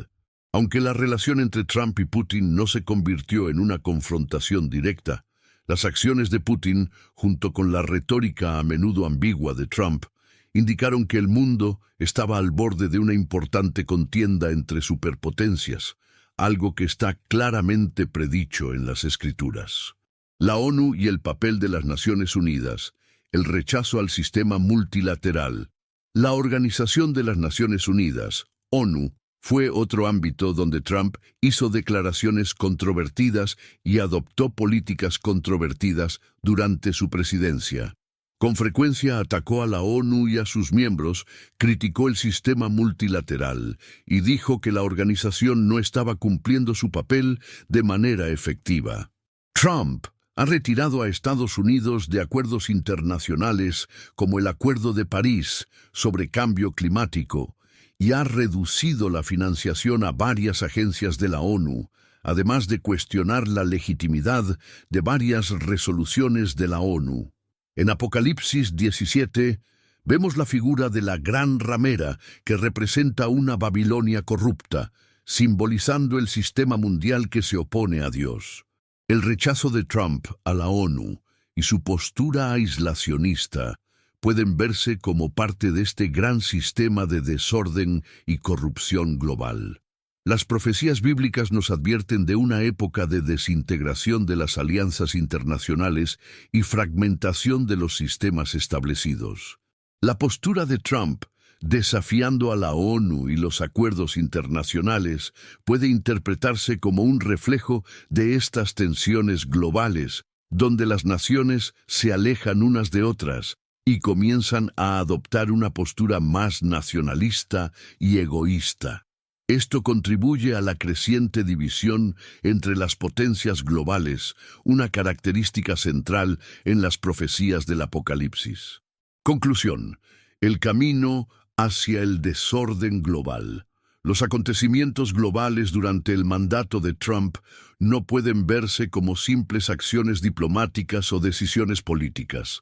Aunque la relación entre Trump y Putin no se convirtió en una confrontación directa, las acciones de Putin, junto con la retórica a menudo ambigua de Trump, indicaron que el mundo estaba al borde de una importante contienda entre superpotencias, algo que está claramente predicho en las Escrituras. La ONU y el papel de las Naciones Unidas, el rechazo al sistema multilateral. La Organización de las Naciones Unidas, ONU, fue otro ámbito donde Trump hizo declaraciones controvertidas y adoptó políticas controvertidas durante su presidencia. Con frecuencia atacó a la ONU y a sus miembros, criticó el sistema multilateral y dijo que la organización no estaba cumpliendo su papel de manera efectiva. Trump ha retirado a Estados Unidos de acuerdos internacionales como el Acuerdo de París sobre cambio climático y ha reducido la financiación a varias agencias de la ONU, además de cuestionar la legitimidad de varias resoluciones de la ONU. En Apocalipsis 17 vemos la figura de la gran ramera que representa una Babilonia corrupta, simbolizando el sistema mundial que se opone a Dios. El rechazo de Trump a la ONU y su postura aislacionista pueden verse como parte de este gran sistema de desorden y corrupción global. Las profecías bíblicas nos advierten de una época de desintegración de las alianzas internacionales y fragmentación de los sistemas establecidos. La postura de Trump, desafiando a la ONU y los acuerdos internacionales, puede interpretarse como un reflejo de estas tensiones globales, donde las naciones se alejan unas de otras y comienzan a adoptar una postura más nacionalista y egoísta. Esto contribuye a la creciente división entre las potencias globales, una característica central en las profecías del Apocalipsis. Conclusión: el camino hacia el desorden global. Los acontecimientos globales durante el mandato de Trump no pueden verse como simples acciones diplomáticas o decisiones políticas.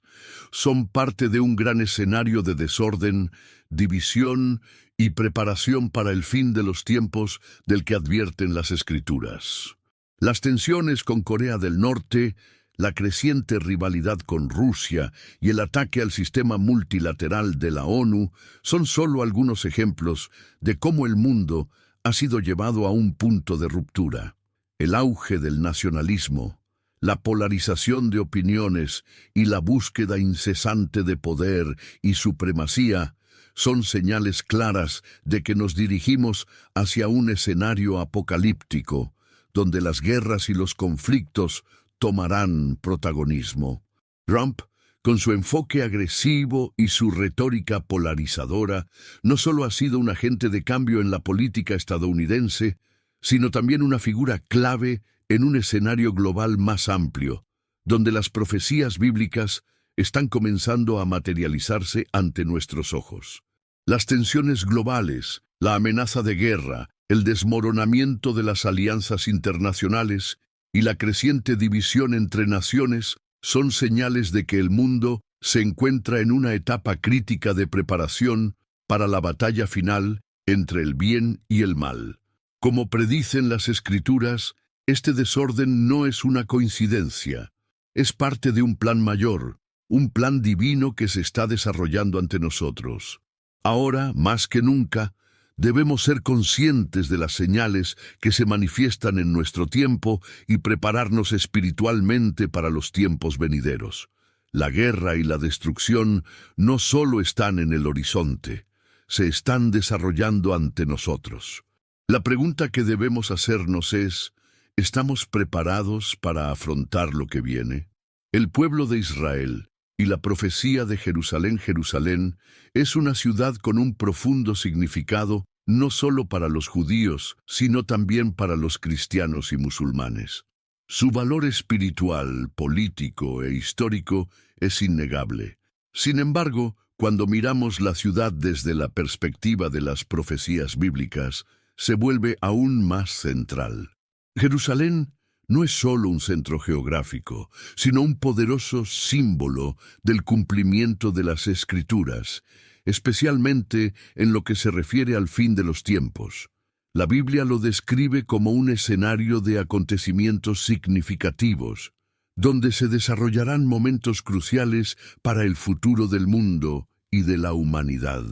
Son parte de un gran escenario de desorden, división y preparación para el fin de los tiempos del que advierten las Escrituras. Las tensiones con Corea del Norte, la creciente rivalidad con Rusia y el ataque al sistema multilateral de la ONU son solo algunos ejemplos de cómo el mundo ha sido llevado a un punto de ruptura. El auge del nacionalismo, la polarización de opiniones y la búsqueda incesante de poder y supremacía son señales claras de que nos dirigimos hacia un escenario apocalíptico, donde las guerras y los conflictos tomarán protagonismo. Trump, con su enfoque agresivo y su retórica polarizadora, no solo ha sido un agente de cambio en la política estadounidense, sino también una figura clave en un escenario global más amplio, donde las profecías bíblicas están comenzando a materializarse ante nuestros ojos. Las tensiones globales, la amenaza de guerra, el desmoronamiento de las alianzas internacionales y la creciente división entre naciones son señales de que el mundo se encuentra en una etapa crítica de preparación para la batalla final entre el bien y el mal. Como predicen las Escrituras, este desorden no es una coincidencia, es parte de un plan mayor, un plan divino que se está desarrollando ante nosotros. Ahora, más que nunca, debemos ser conscientes de las señales que se manifiestan en nuestro tiempo y prepararnos espiritualmente para los tiempos venideros. La guerra y la destrucción no solo están en el horizonte, se están desarrollando ante nosotros. La pregunta que debemos hacernos es: ¿estamos preparados para afrontar lo que viene? El pueblo de Israel y la profecía de Jerusalén, Jerusalén, es una ciudad con un profundo significado no solo para los judíos, sino también para los cristianos y musulmanes. Su valor espiritual, político e histórico es innegable. Sin embargo, cuando miramos la ciudad desde la perspectiva de las profecías bíblicas, se vuelve aún más central. Jerusalén no es solo un centro geográfico, sino un poderoso símbolo del cumplimiento de las Escrituras, especialmente en lo que se refiere al fin de los tiempos. La Biblia lo describe como un escenario de acontecimientos significativos, donde se desarrollarán momentos cruciales para el futuro del mundo y de la humanidad.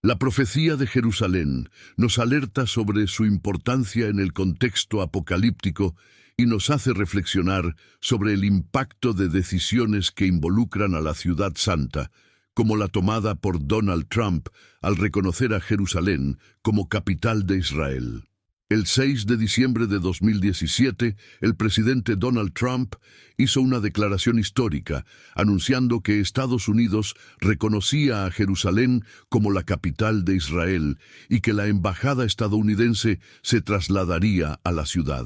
La profecía de Jerusalén nos alerta sobre su importancia en el contexto apocalíptico y nos hace reflexionar sobre el impacto de decisiones que involucran a la ciudad santa, como la tomada por Donald Trump al reconocer a Jerusalén como capital de Israel. El 6 de diciembre de 2017, el presidente Donald Trump hizo una declaración histórica, anunciando que Estados Unidos reconocía a Jerusalén como la capital de Israel y que la embajada estadounidense se trasladaría a la ciudad.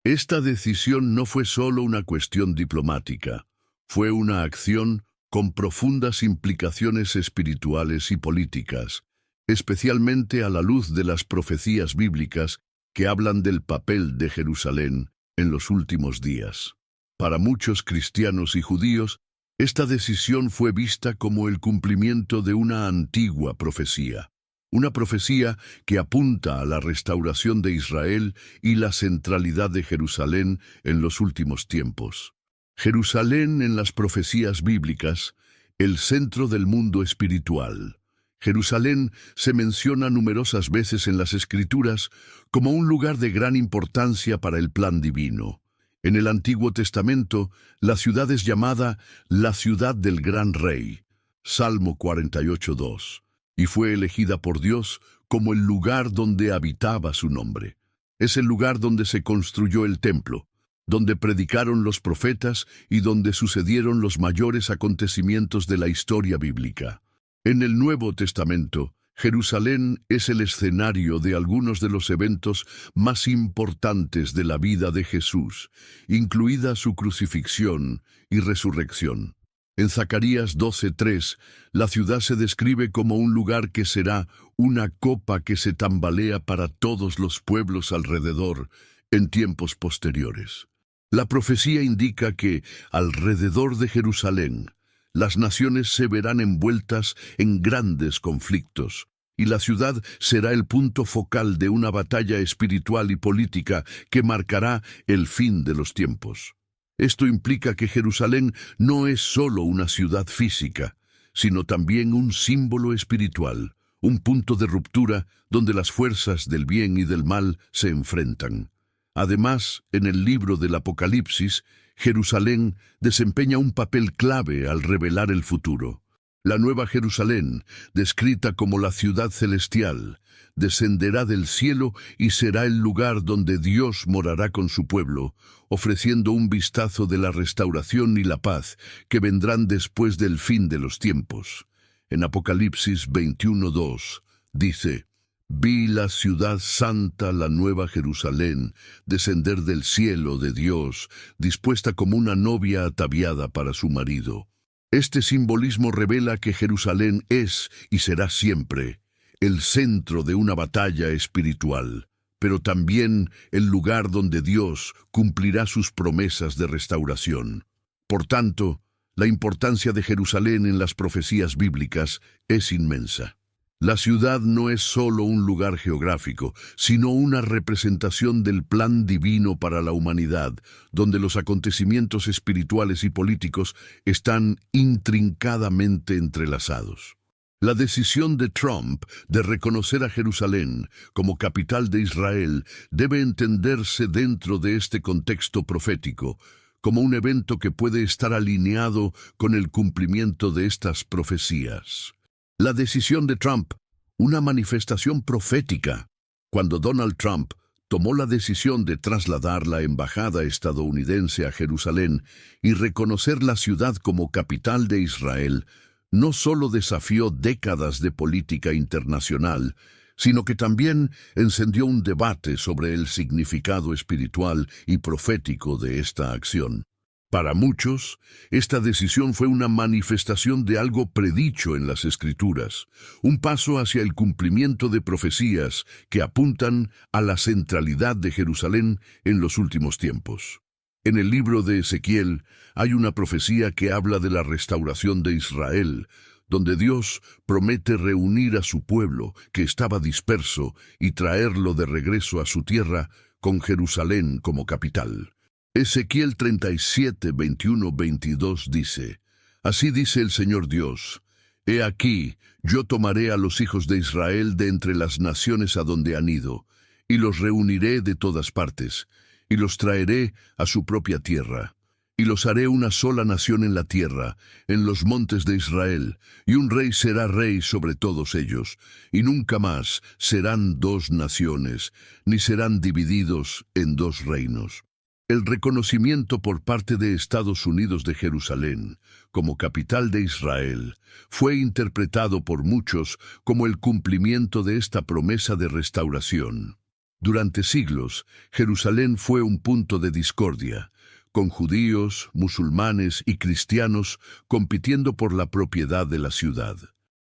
Esta decisión no fue solo una cuestión diplomática, fue una acción con profundas implicaciones espirituales y políticas, especialmente a la luz de las profecías bíblicas que hablan del papel de Jerusalén en los últimos días. Para muchos cristianos y judíos, esta decisión fue vista como el cumplimiento de una antigua profecía. Una profecía que apunta a la restauración de Israel y la centralidad de Jerusalén en los últimos tiempos. Jerusalén en las profecías bíblicas, el centro del mundo espiritual. Jerusalén se menciona numerosas veces en las Escrituras como un lugar de gran importancia para el plan divino. En el Antiguo Testamento, la ciudad es llamada la ciudad del gran rey, Salmo 48:2, y fue elegida por Dios como el lugar donde habitaba su nombre. Es el lugar donde se construyó el templo, donde predicaron los profetas y donde sucedieron los mayores acontecimientos de la historia bíblica. En el Nuevo Testamento, Jerusalén es el escenario de algunos de los eventos más importantes de la vida de Jesús, incluida su crucifixión y resurrección. En Zacarías 12:3, la ciudad se describe como un lugar que será una copa que se tambalea para todos los pueblos alrededor en tiempos posteriores. La profecía indica que, alrededor de Jerusalén, las naciones se verán envueltas en grandes conflictos, y la ciudad será el punto focal de una batalla espiritual y política que marcará el fin de los tiempos. Esto implica que Jerusalén no es solo una ciudad física, sino también un símbolo espiritual, un punto de ruptura donde las fuerzas del bien y del mal se enfrentan. Además, en el libro del Apocalipsis, Jerusalén desempeña un papel clave al revelar el futuro. La Nueva Jerusalén, descrita como la ciudad celestial, descenderá del cielo y será el lugar donde Dios morará con su pueblo, ofreciendo un vistazo de la restauración y la paz que vendrán después del fin de los tiempos. En Apocalipsis 21:2 dice: «Vi la ciudad santa, la nueva Jerusalén, descender del cielo de Dios, dispuesta como una novia ataviada para su marido». Este simbolismo revela que Jerusalén es y será siempre el centro de una batalla espiritual, pero también el lugar donde Dios cumplirá sus promesas de restauración. Por tanto, la importancia de Jerusalén en las profecías bíblicas es inmensa. La ciudad no es solo un lugar geográfico, sino una representación del plan divino para la humanidad, donde los acontecimientos espirituales y políticos están intrincadamente entrelazados. La decisión de Trump de reconocer a Jerusalén como capital de Israel debe entenderse dentro de este contexto profético, como un evento que puede estar alineado con el cumplimiento de estas profecías. La decisión de Trump, una manifestación profética. Cuando Donald Trump tomó la decisión de trasladar la embajada estadounidense a Jerusalén y reconocer la ciudad como capital de Israel, no solo desafió décadas de política internacional, sino que también encendió un debate sobre el significado espiritual y profético de esta acción. Para muchos, esta decisión fue una manifestación de algo predicho en las Escrituras, un paso hacia el cumplimiento de profecías que apuntan a la centralidad de Jerusalén en los últimos tiempos. En el libro de Ezequiel hay una profecía que habla de la restauración de Israel, donde Dios promete reunir a su pueblo que estaba disperso y traerlo de regreso a su tierra con Jerusalén como capital. Ezequiel 37, 21, 22 dice: «Así dice el Señor Dios: He aquí, yo tomaré a los hijos de Israel de entre las naciones a donde han ido, y los reuniré de todas partes, y los traeré a su propia tierra. Y los haré una sola nación en la tierra, en los montes de Israel, y un rey será rey sobre todos ellos, y nunca más serán dos naciones, ni serán divididos en dos reinos. El reconocimiento por parte de Estados Unidos de Jerusalén como capital de Israel fue interpretado por muchos como el cumplimiento de esta promesa de restauración. Durante siglos, Jerusalén fue un punto de discordia, con judíos, musulmanes y cristianos compitiendo por la propiedad de la ciudad.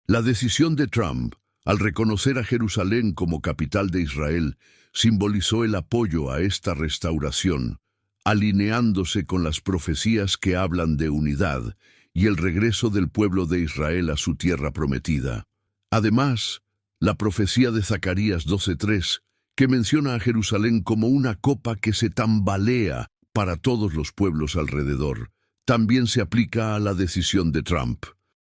La decisión de Trump, al reconocer a Jerusalén como capital de Israel, simbolizó el apoyo a esta restauración, alineándose con las profecías que hablan de unidad y el regreso del pueblo de Israel a su tierra prometida. Además, la profecía de Zacarías 12:3, que menciona a Jerusalén como una copa que se tambalea para todos los pueblos alrededor, también se aplica a la decisión de Trump.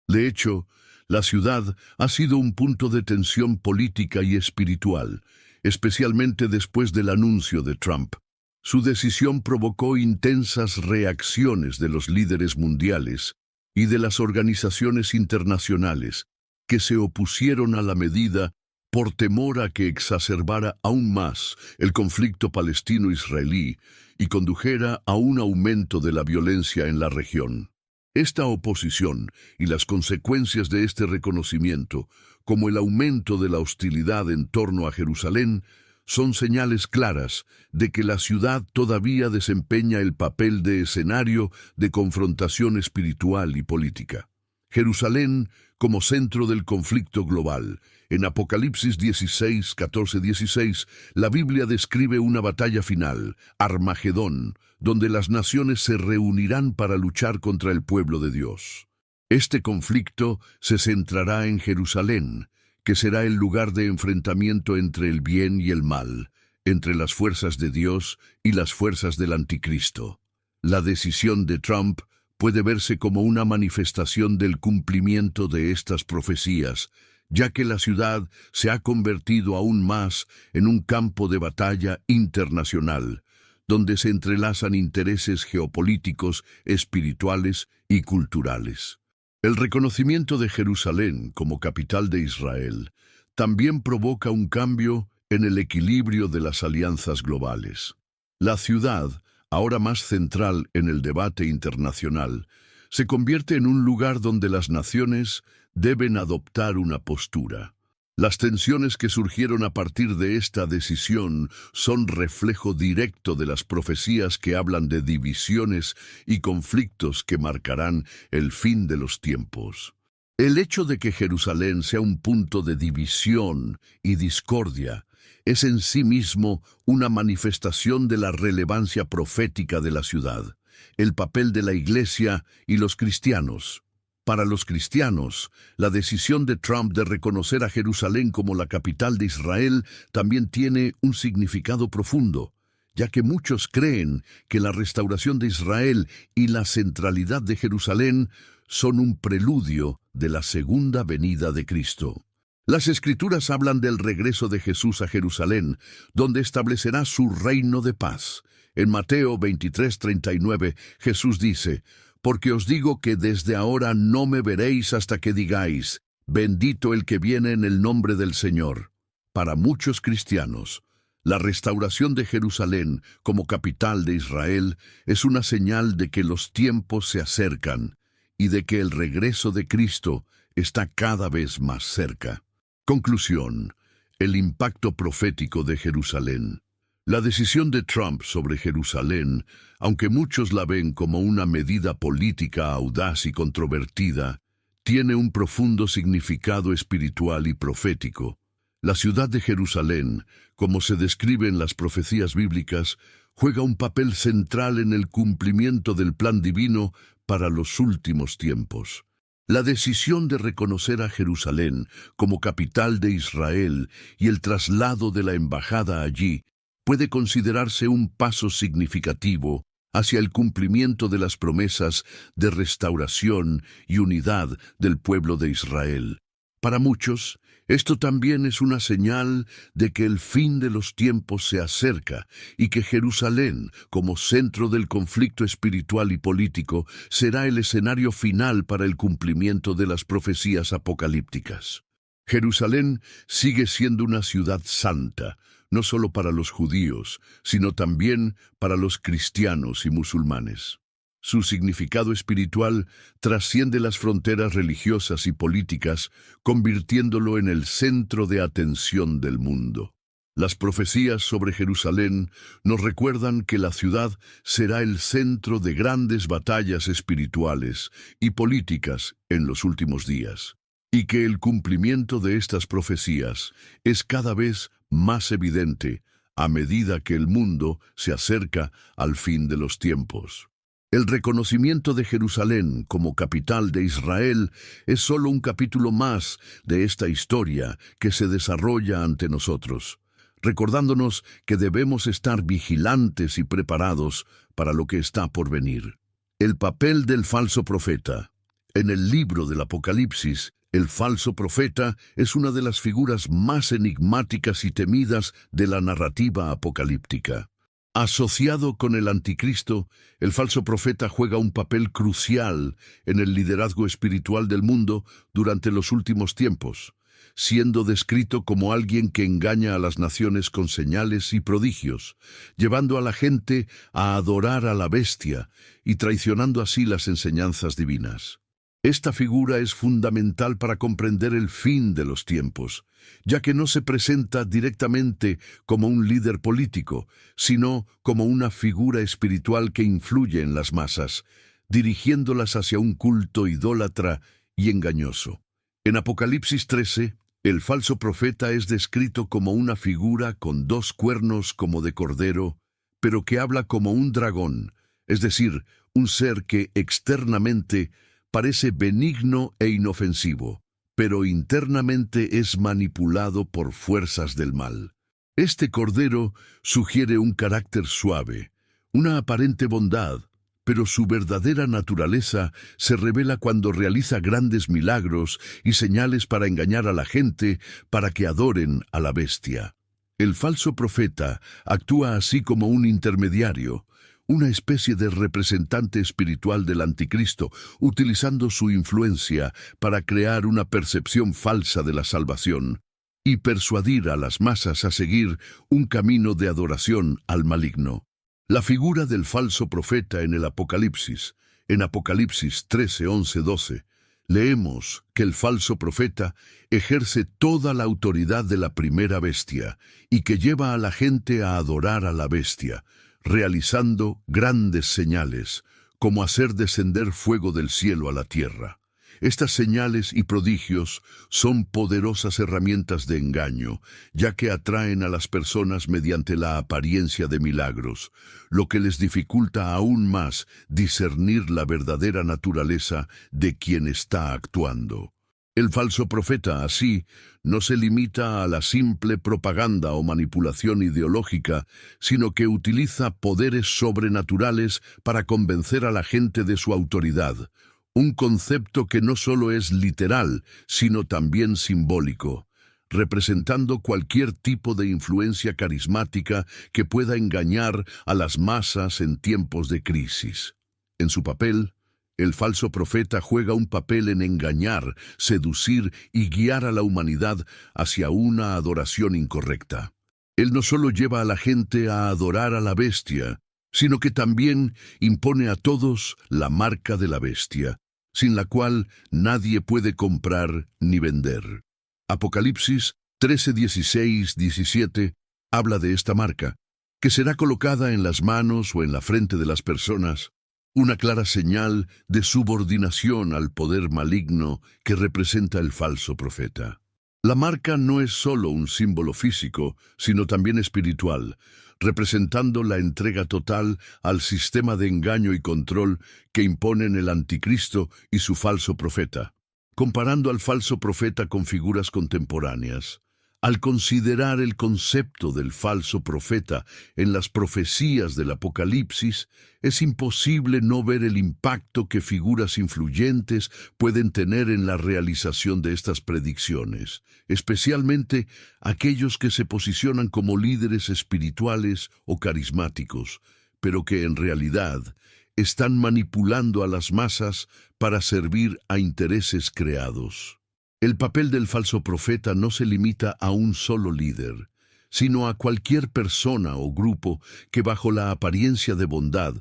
De hecho, la ciudad ha sido un punto de tensión política y espiritual, especialmente después del anuncio de Trump. Su decisión provocó intensas reacciones de los líderes mundiales y de las organizaciones internacionales que se opusieron a la medida por temor a que exacerbara aún más el conflicto palestino-israelí y condujera a un aumento de la violencia en la región. Esta oposición y las consecuencias de este reconocimiento, como el aumento de la hostilidad en torno a Jerusalén, son señales claras de que la ciudad todavía desempeña el papel de escenario de confrontación espiritual y política. Jerusalén como centro del conflicto global. En Apocalipsis 16, 14, 16, la Biblia describe una batalla final, Armagedón, donde las naciones se reunirán para luchar contra el pueblo de Dios. Este conflicto se centrará en Jerusalén, que será el lugar de enfrentamiento entre el bien y el mal, entre las fuerzas de Dios y las fuerzas del anticristo. La decisión de Trump puede verse como una manifestación del cumplimiento de estas profecías, ya que la ciudad se ha convertido aún más en un campo de batalla internacional, donde se entrelazan intereses geopolíticos, espirituales y culturales. El reconocimiento de Jerusalén como capital de Israel también provoca un cambio en el equilibrio de las alianzas globales. La ciudad, ahora más central en el debate internacional, se convierte en un lugar donde las naciones deben adoptar una postura. Las tensiones que surgieron a partir de esta decisión son reflejo directo de las profecías que hablan de divisiones y conflictos que marcarán el fin de los tiempos. El hecho de que Jerusalén sea un punto de división y discordia es en sí mismo una manifestación de la relevancia profética de la ciudad, el papel de la Iglesia y los cristianos. Para los cristianos, la decisión de Trump de reconocer a Jerusalén como la capital de Israel también tiene un significado profundo, ya que muchos creen que la restauración de Israel y la centralidad de Jerusalén son un preludio de la segunda venida de Cristo. Las Escrituras hablan del regreso de Jesús a Jerusalén, donde establecerá su reino de paz. En Mateo 23:39, Jesús dice: «Porque os digo que desde ahora no me veréis hasta que digáis, bendito el que viene en el nombre del Señor». Para muchos cristianos, la restauración de Jerusalén como capital de Israel es una señal de que los tiempos se acercan y de que el regreso de Cristo está cada vez más cerca. Conclusión: el impacto profético de Jerusalén. La decisión de Trump sobre Jerusalén, aunque muchos la ven como una medida política audaz y controvertida, tiene un profundo significado espiritual y profético. La ciudad de Jerusalén, como se describe en las profecías bíblicas, juega un papel central en el cumplimiento del plan divino para los últimos tiempos. La decisión de reconocer a Jerusalén como capital de Israel y el traslado de la embajada allí puede considerarse un paso significativo hacia el cumplimiento de las promesas de restauración y unidad del pueblo de Israel. Para muchos, Esto también es una señal de que el fin de los tiempos se acerca y que Jerusalén, como centro del conflicto espiritual y político, será el escenario final para el cumplimiento de las profecías apocalípticas. Jerusalén sigue siendo una ciudad santa, no solo para los judíos, sino también para los cristianos y musulmanes. Su significado espiritual trasciende las fronteras religiosas y políticas, convirtiéndolo en el centro de atención del mundo. Las profecías sobre Jerusalén nos recuerdan que la ciudad será el centro de grandes batallas espirituales y políticas en los últimos días, y que el cumplimiento de estas profecías es cada vez más evidente a medida que el mundo se acerca al fin de los tiempos. El reconocimiento de Jerusalén como capital de Israel es solo un capítulo más de esta historia que se desarrolla ante nosotros, recordándonos que debemos estar vigilantes y preparados para lo que está por venir. El papel del falso profeta. En el libro del Apocalipsis, el falso profeta es una de las figuras más enigmáticas y temidas de la narrativa apocalíptica. Asociado con el anticristo, el falso profeta juega un papel crucial en el liderazgo espiritual del mundo durante los últimos tiempos, siendo descrito como alguien que engaña a las naciones con señales y prodigios, llevando a la gente a adorar a la bestia y traicionando así las enseñanzas divinas. Esta figura es fundamental para comprender el fin de los tiempos, ya que no se presenta directamente como un líder político, sino como una figura espiritual que influye en las masas, dirigiéndolas hacia un culto idólatra y engañoso. En Apocalipsis 13, el falso profeta es descrito como una figura con 2 cuernos como de cordero, pero que habla como un dragón, es decir, un ser que externamente parece benigno e inofensivo, pero internamente es manipulado por fuerzas del mal. Este cordero sugiere un carácter suave, una aparente bondad, pero su verdadera naturaleza se revela cuando realiza grandes milagros y señales para engañar a la gente para que adoren a la bestia. El falso profeta actúa así como un intermediario, una especie de representante espiritual del anticristo, utilizando su influencia para crear una percepción falsa de la salvación y persuadir a las masas a seguir un camino de adoración al maligno. La figura del falso profeta en el Apocalipsis, en Apocalipsis 13, 11, 12, leemos que el falso profeta ejerce toda la autoridad de la primera bestia y que lleva a la gente a adorar a la bestia, realizando grandes señales, como hacer descender fuego del cielo a la tierra. Estas señales y prodigios son poderosas herramientas de engaño, ya que atraen a las personas mediante la apariencia de milagros, lo que les dificulta aún más discernir la verdadera naturaleza de quien está actuando. El falso profeta, así, no se limita a la simple propaganda o manipulación ideológica, sino que utiliza poderes sobrenaturales para convencer a la gente de su autoridad, un concepto que no solo es literal, sino también simbólico, representando cualquier tipo de influencia carismática que pueda engañar a las masas en tiempos de crisis. En su papel, el falso profeta juega un papel en engañar, seducir y guiar a la humanidad hacia una adoración incorrecta. Él no solo lleva a la gente a adorar a la bestia, sino que también impone a todos la marca de la bestia, sin la cual nadie puede comprar ni vender. Apocalipsis 13, 16, 17 habla de esta marca, que será colocada en las manos o en la frente de las personas, una clara señal de subordinación al poder maligno que representa el falso profeta. La marca no es solo un símbolo físico, sino también espiritual, representando la entrega total al sistema de engaño y control que imponen el anticristo y su falso profeta. Comparando al falso profeta con figuras contemporáneas, Al considerar el concepto del falso profeta en las profecías del Apocalipsis, es imposible no ver el impacto que figuras influyentes pueden tener en la realización de estas predicciones, especialmente aquellos que se posicionan como líderes espirituales o carismáticos, pero que en realidad están manipulando a las masas para servir a intereses creados. El papel del falso profeta no se limita a un solo líder, sino a cualquier persona o grupo que bajo la apariencia de bondad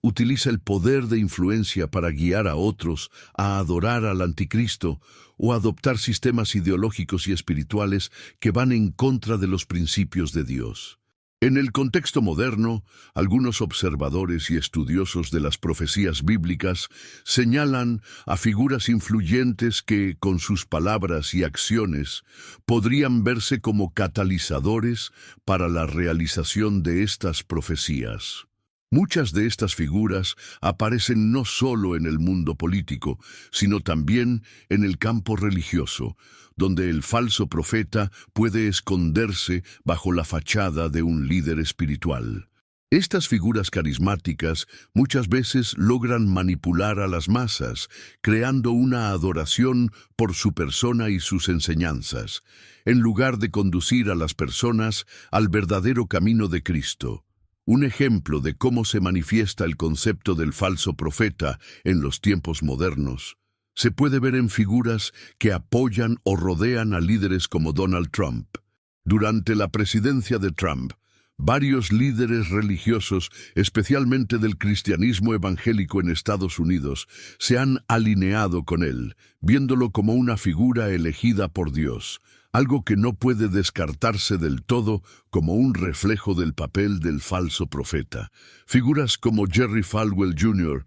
utiliza el poder de influencia para guiar a otros a adorar al anticristo o adoptar sistemas ideológicos y espirituales que van en contra de los principios de Dios. En el contexto moderno, algunos observadores y estudiosos de las profecías bíblicas señalan a figuras influyentes que, con sus palabras y acciones, podrían verse como catalizadores para la realización de estas profecías. Muchas de estas figuras aparecen no solo en el mundo político, sino también en el campo religioso, donde el falso profeta puede esconderse bajo la fachada de un líder espiritual. Estas figuras carismáticas muchas veces logran manipular a las masas, creando una adoración por su persona y sus enseñanzas, en lugar de conducir a las personas al verdadero camino de Cristo. Un ejemplo de cómo se manifiesta el concepto del falso profeta en los tiempos modernos se puede ver en figuras que apoyan o rodean a líderes como Donald Trump. Durante la presidencia de Trump, varios líderes religiosos, especialmente del cristianismo evangélico en Estados Unidos, se han alineado con él, viéndolo como una figura elegida por Dios, algo que no puede descartarse del todo como un reflejo del papel del falso profeta. Figuras como Jerry Falwell Jr.,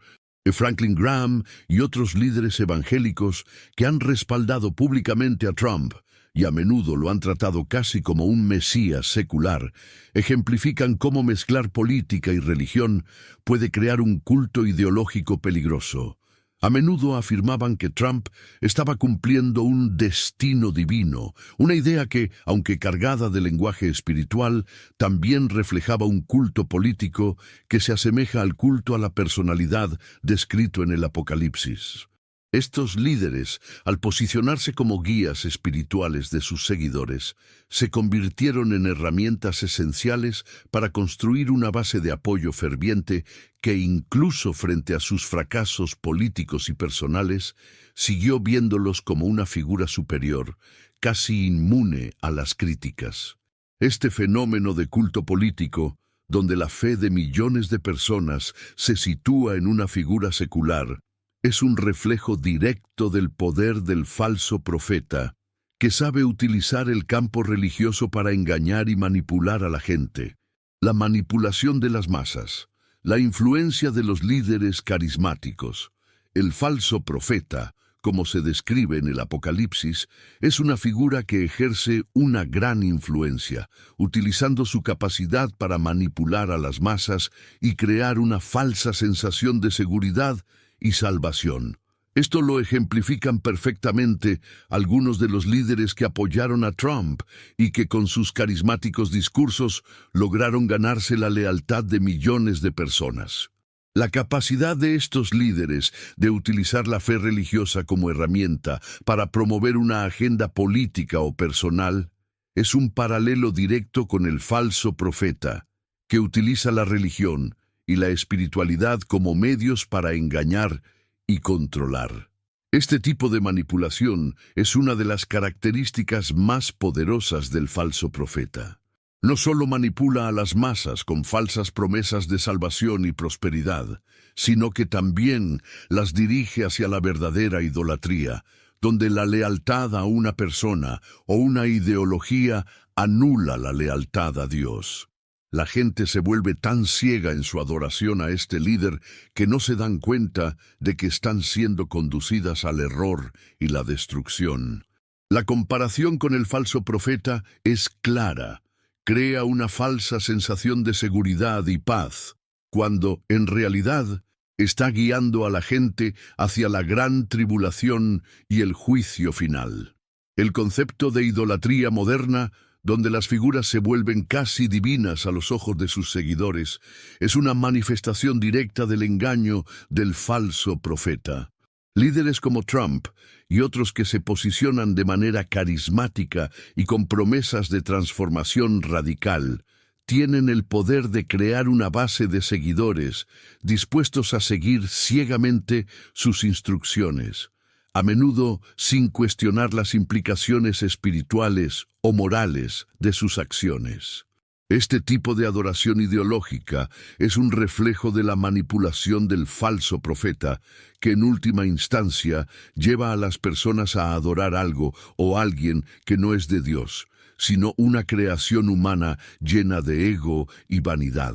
Franklin Graham y otros líderes evangélicos que han respaldado públicamente a Trump y a menudo lo han tratado casi como un mesías secular, ejemplifican cómo mezclar política y religión puede crear un culto ideológico peligroso. A menudo afirmaban que Trump estaba cumpliendo un destino divino, una idea que, aunque cargada de lenguaje espiritual, también reflejaba un culto político que se asemeja al culto a la personalidad descrito en el Apocalipsis. Estos líderes, al posicionarse como guías espirituales de sus seguidores, se convirtieron en herramientas esenciales para construir una base de apoyo ferviente que, incluso frente a sus fracasos políticos y personales, siguió viéndolos como una figura superior, casi inmune a las críticas. Este fenómeno de culto político, donde la fe de millones de personas se sitúa en una figura secular, es un reflejo directo del poder del falso profeta, que sabe utilizar el campo religioso para engañar y manipular a la gente. La manipulación de las masas, la influencia de los líderes carismáticos, el falso profeta, como se describe en el Apocalipsis, es una figura que ejerce una gran influencia, utilizando su capacidad para manipular a las masas y crear una falsa sensación de seguridad y salvación. Esto lo ejemplifican perfectamente algunos de los líderes que apoyaron a Trump y que con sus carismáticos discursos lograron ganarse la lealtad de millones de personas. La capacidad de estos líderes de utilizar la fe religiosa como herramienta para promover una agenda política o personal es un paralelo directo con el falso profeta, que utiliza la religión y la espiritualidad como medios para engañar y controlar. Este tipo de manipulación es una de las características más poderosas del falso profeta. No solo manipula a las masas con falsas promesas de salvación y prosperidad, sino que también las dirige hacia la verdadera idolatría, donde la lealtad a una persona o una ideología anula la lealtad a Dios. La gente se vuelve tan ciega en su adoración a este líder que no se dan cuenta de que están siendo conducidas al error y la destrucción. La comparación con el falso profeta es clara. Crea una falsa sensación de seguridad y paz, cuando, en realidad, está guiando a la gente hacia la gran tribulación y el juicio final. El concepto de idolatría moderna, donde las figuras se vuelven casi divinas a los ojos de sus seguidores, es una manifestación directa del engaño del falso profeta. Líderes como Trump y otros que se posicionan de manera carismática y con promesas de transformación radical, tienen el poder de crear una base de seguidores dispuestos a seguir ciegamente sus instrucciones, a menudo sin cuestionar las implicaciones espirituales o morales de sus acciones. Este tipo de adoración ideológica es un reflejo de la manipulación del falso profeta, que en última instancia lleva a las personas a adorar algo o alguien que no es de Dios, sino una creación humana llena de ego y vanidad.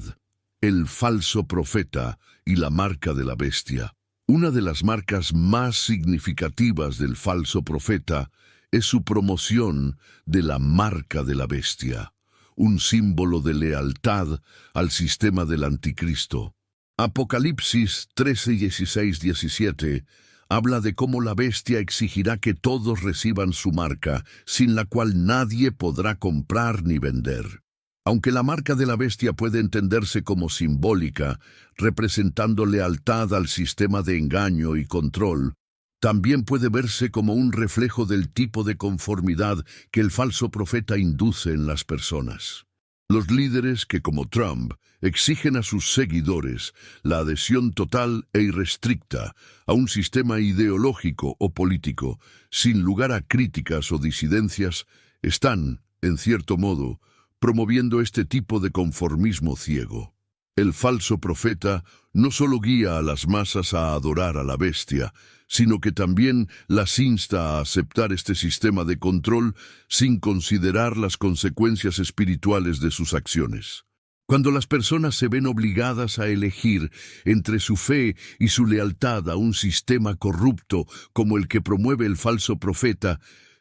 El falso profeta y la marca de la bestia. Una de las marcas más significativas del falso profeta es su promoción de la marca de la bestia, un símbolo de lealtad al sistema del anticristo. Apocalipsis 13, 16, 17 habla de cómo la bestia exigirá que todos reciban su marca, sin la cual nadie podrá comprar ni vender. Aunque la marca de la bestia puede entenderse como simbólica, representando lealtad al sistema de engaño y control, también puede verse como un reflejo del tipo de conformidad que el falso profeta induce en las personas. Los líderes que, como Trump, exigen a sus seguidores la adhesión total e irrestricta a un sistema ideológico o político, sin lugar a críticas o disidencias, están, en cierto modo, promoviendo este tipo de conformismo ciego. El falso profeta no solo guía a las masas a adorar a la bestia, sino que también las insta a aceptar este sistema de control sin considerar las consecuencias espirituales de sus acciones. Cuando las personas se ven obligadas a elegir entre su fe y su lealtad a un sistema corrupto como el que promueve el falso profeta,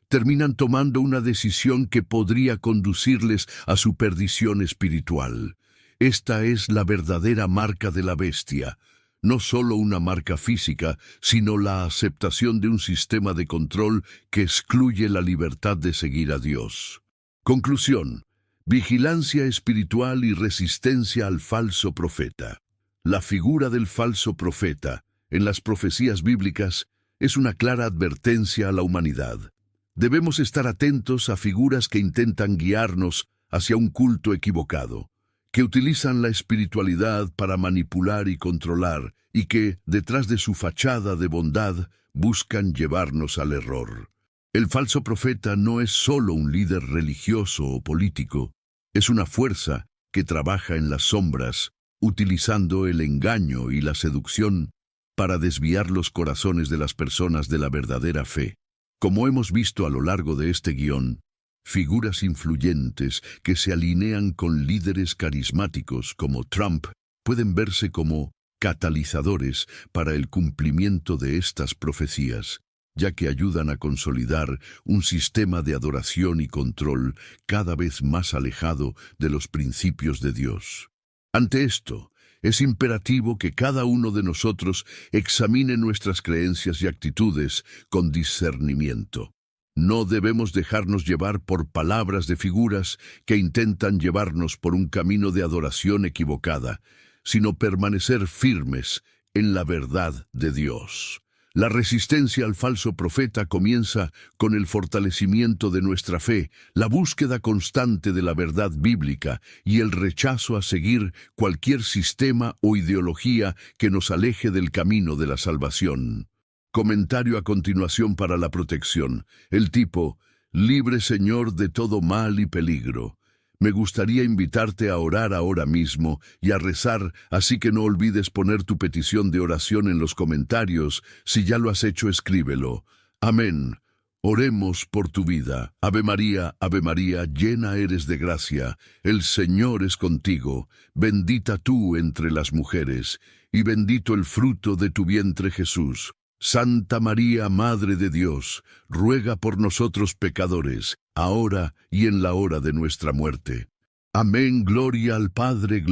terminan tomando una decisión que podría conducirles a su perdición espiritual. Esta es la verdadera marca de la bestia, no solo una marca física, sino la aceptación de un sistema de control que excluye la libertad de seguir a Dios. Conclusión: vigilancia espiritual y resistencia al falso profeta. La figura del falso profeta, en las profecías bíblicas, es una clara advertencia a la humanidad. Debemos estar atentos a figuras que intentan guiarnos hacia un culto equivocado, que utilizan la espiritualidad para manipular y controlar, y que, detrás de su fachada de bondad, buscan llevarnos al error. El falso profeta no es solo un líder religioso o político, es una fuerza que trabaja en las sombras, utilizando el engaño y la seducción para desviar los corazones de las personas de la verdadera fe. Como hemos visto a lo largo de este guión, figuras influyentes que se alinean con líderes carismáticos como Trump pueden verse como catalizadores para el cumplimiento de estas profecías, ya que ayudan a consolidar un sistema de adoración y control cada vez más alejado de los principios de Dios. Ante esto, es imperativo que cada uno de nosotros examine nuestras creencias y actitudes con discernimiento. No debemos dejarnos llevar por palabras de figuras que intentan llevarnos por un camino de adoración equivocada, sino permanecer firmes en la verdad de Dios. La resistencia al falso profeta comienza con el fortalecimiento de nuestra fe, la búsqueda constante de la verdad bíblica y el rechazo a seguir cualquier sistema o ideología que nos aleje del camino de la salvación. Comentario a continuación para la protección. El tipo: libre Señor de todo mal y peligro. Me gustaría invitarte a orar ahora mismo y a rezar, así que no olvides poner tu petición de oración en los comentarios. Si ya lo has hecho, escríbelo. Amén. Oremos por tu vida. Ave María, llena eres de gracia. El Señor es contigo. Bendita tú entre las mujeres, y bendito el fruto de tu vientre Jesús. Santa María, Madre de Dios, ruega por nosotros pecadores, ahora y en la hora de nuestra muerte. Amén, gloria al Padre,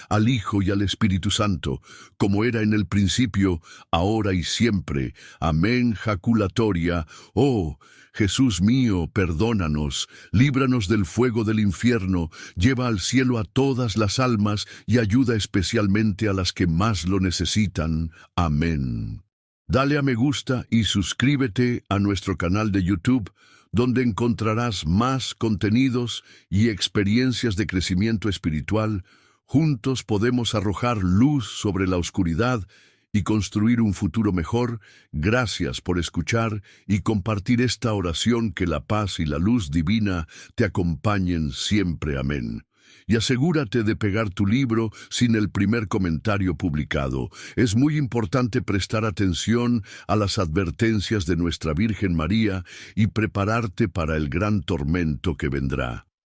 al Hijo y al Espíritu Santo, como era en el principio, ahora y siempre. Amén, jaculatoria. Oh, Jesús mío, perdónanos, líbranos del fuego del infierno, lleva al cielo a todas las almas y ayuda especialmente a las que más lo necesitan. Amén. Dale a me gusta y suscríbete a nuestro canal de YouTube, donde encontrarás más contenidos y experiencias de crecimiento espiritual. Juntos podemos arrojar luz sobre la oscuridad y construir un futuro mejor. Gracias por escuchar y compartir esta oración. Que la paz y la luz divina te acompañen siempre. Amén. Y asegúrate de pegar tu libro sin el primer comentario publicado. Es muy importante prestar atención a las advertencias de nuestra Virgen María y prepararte para el gran tormento que vendrá.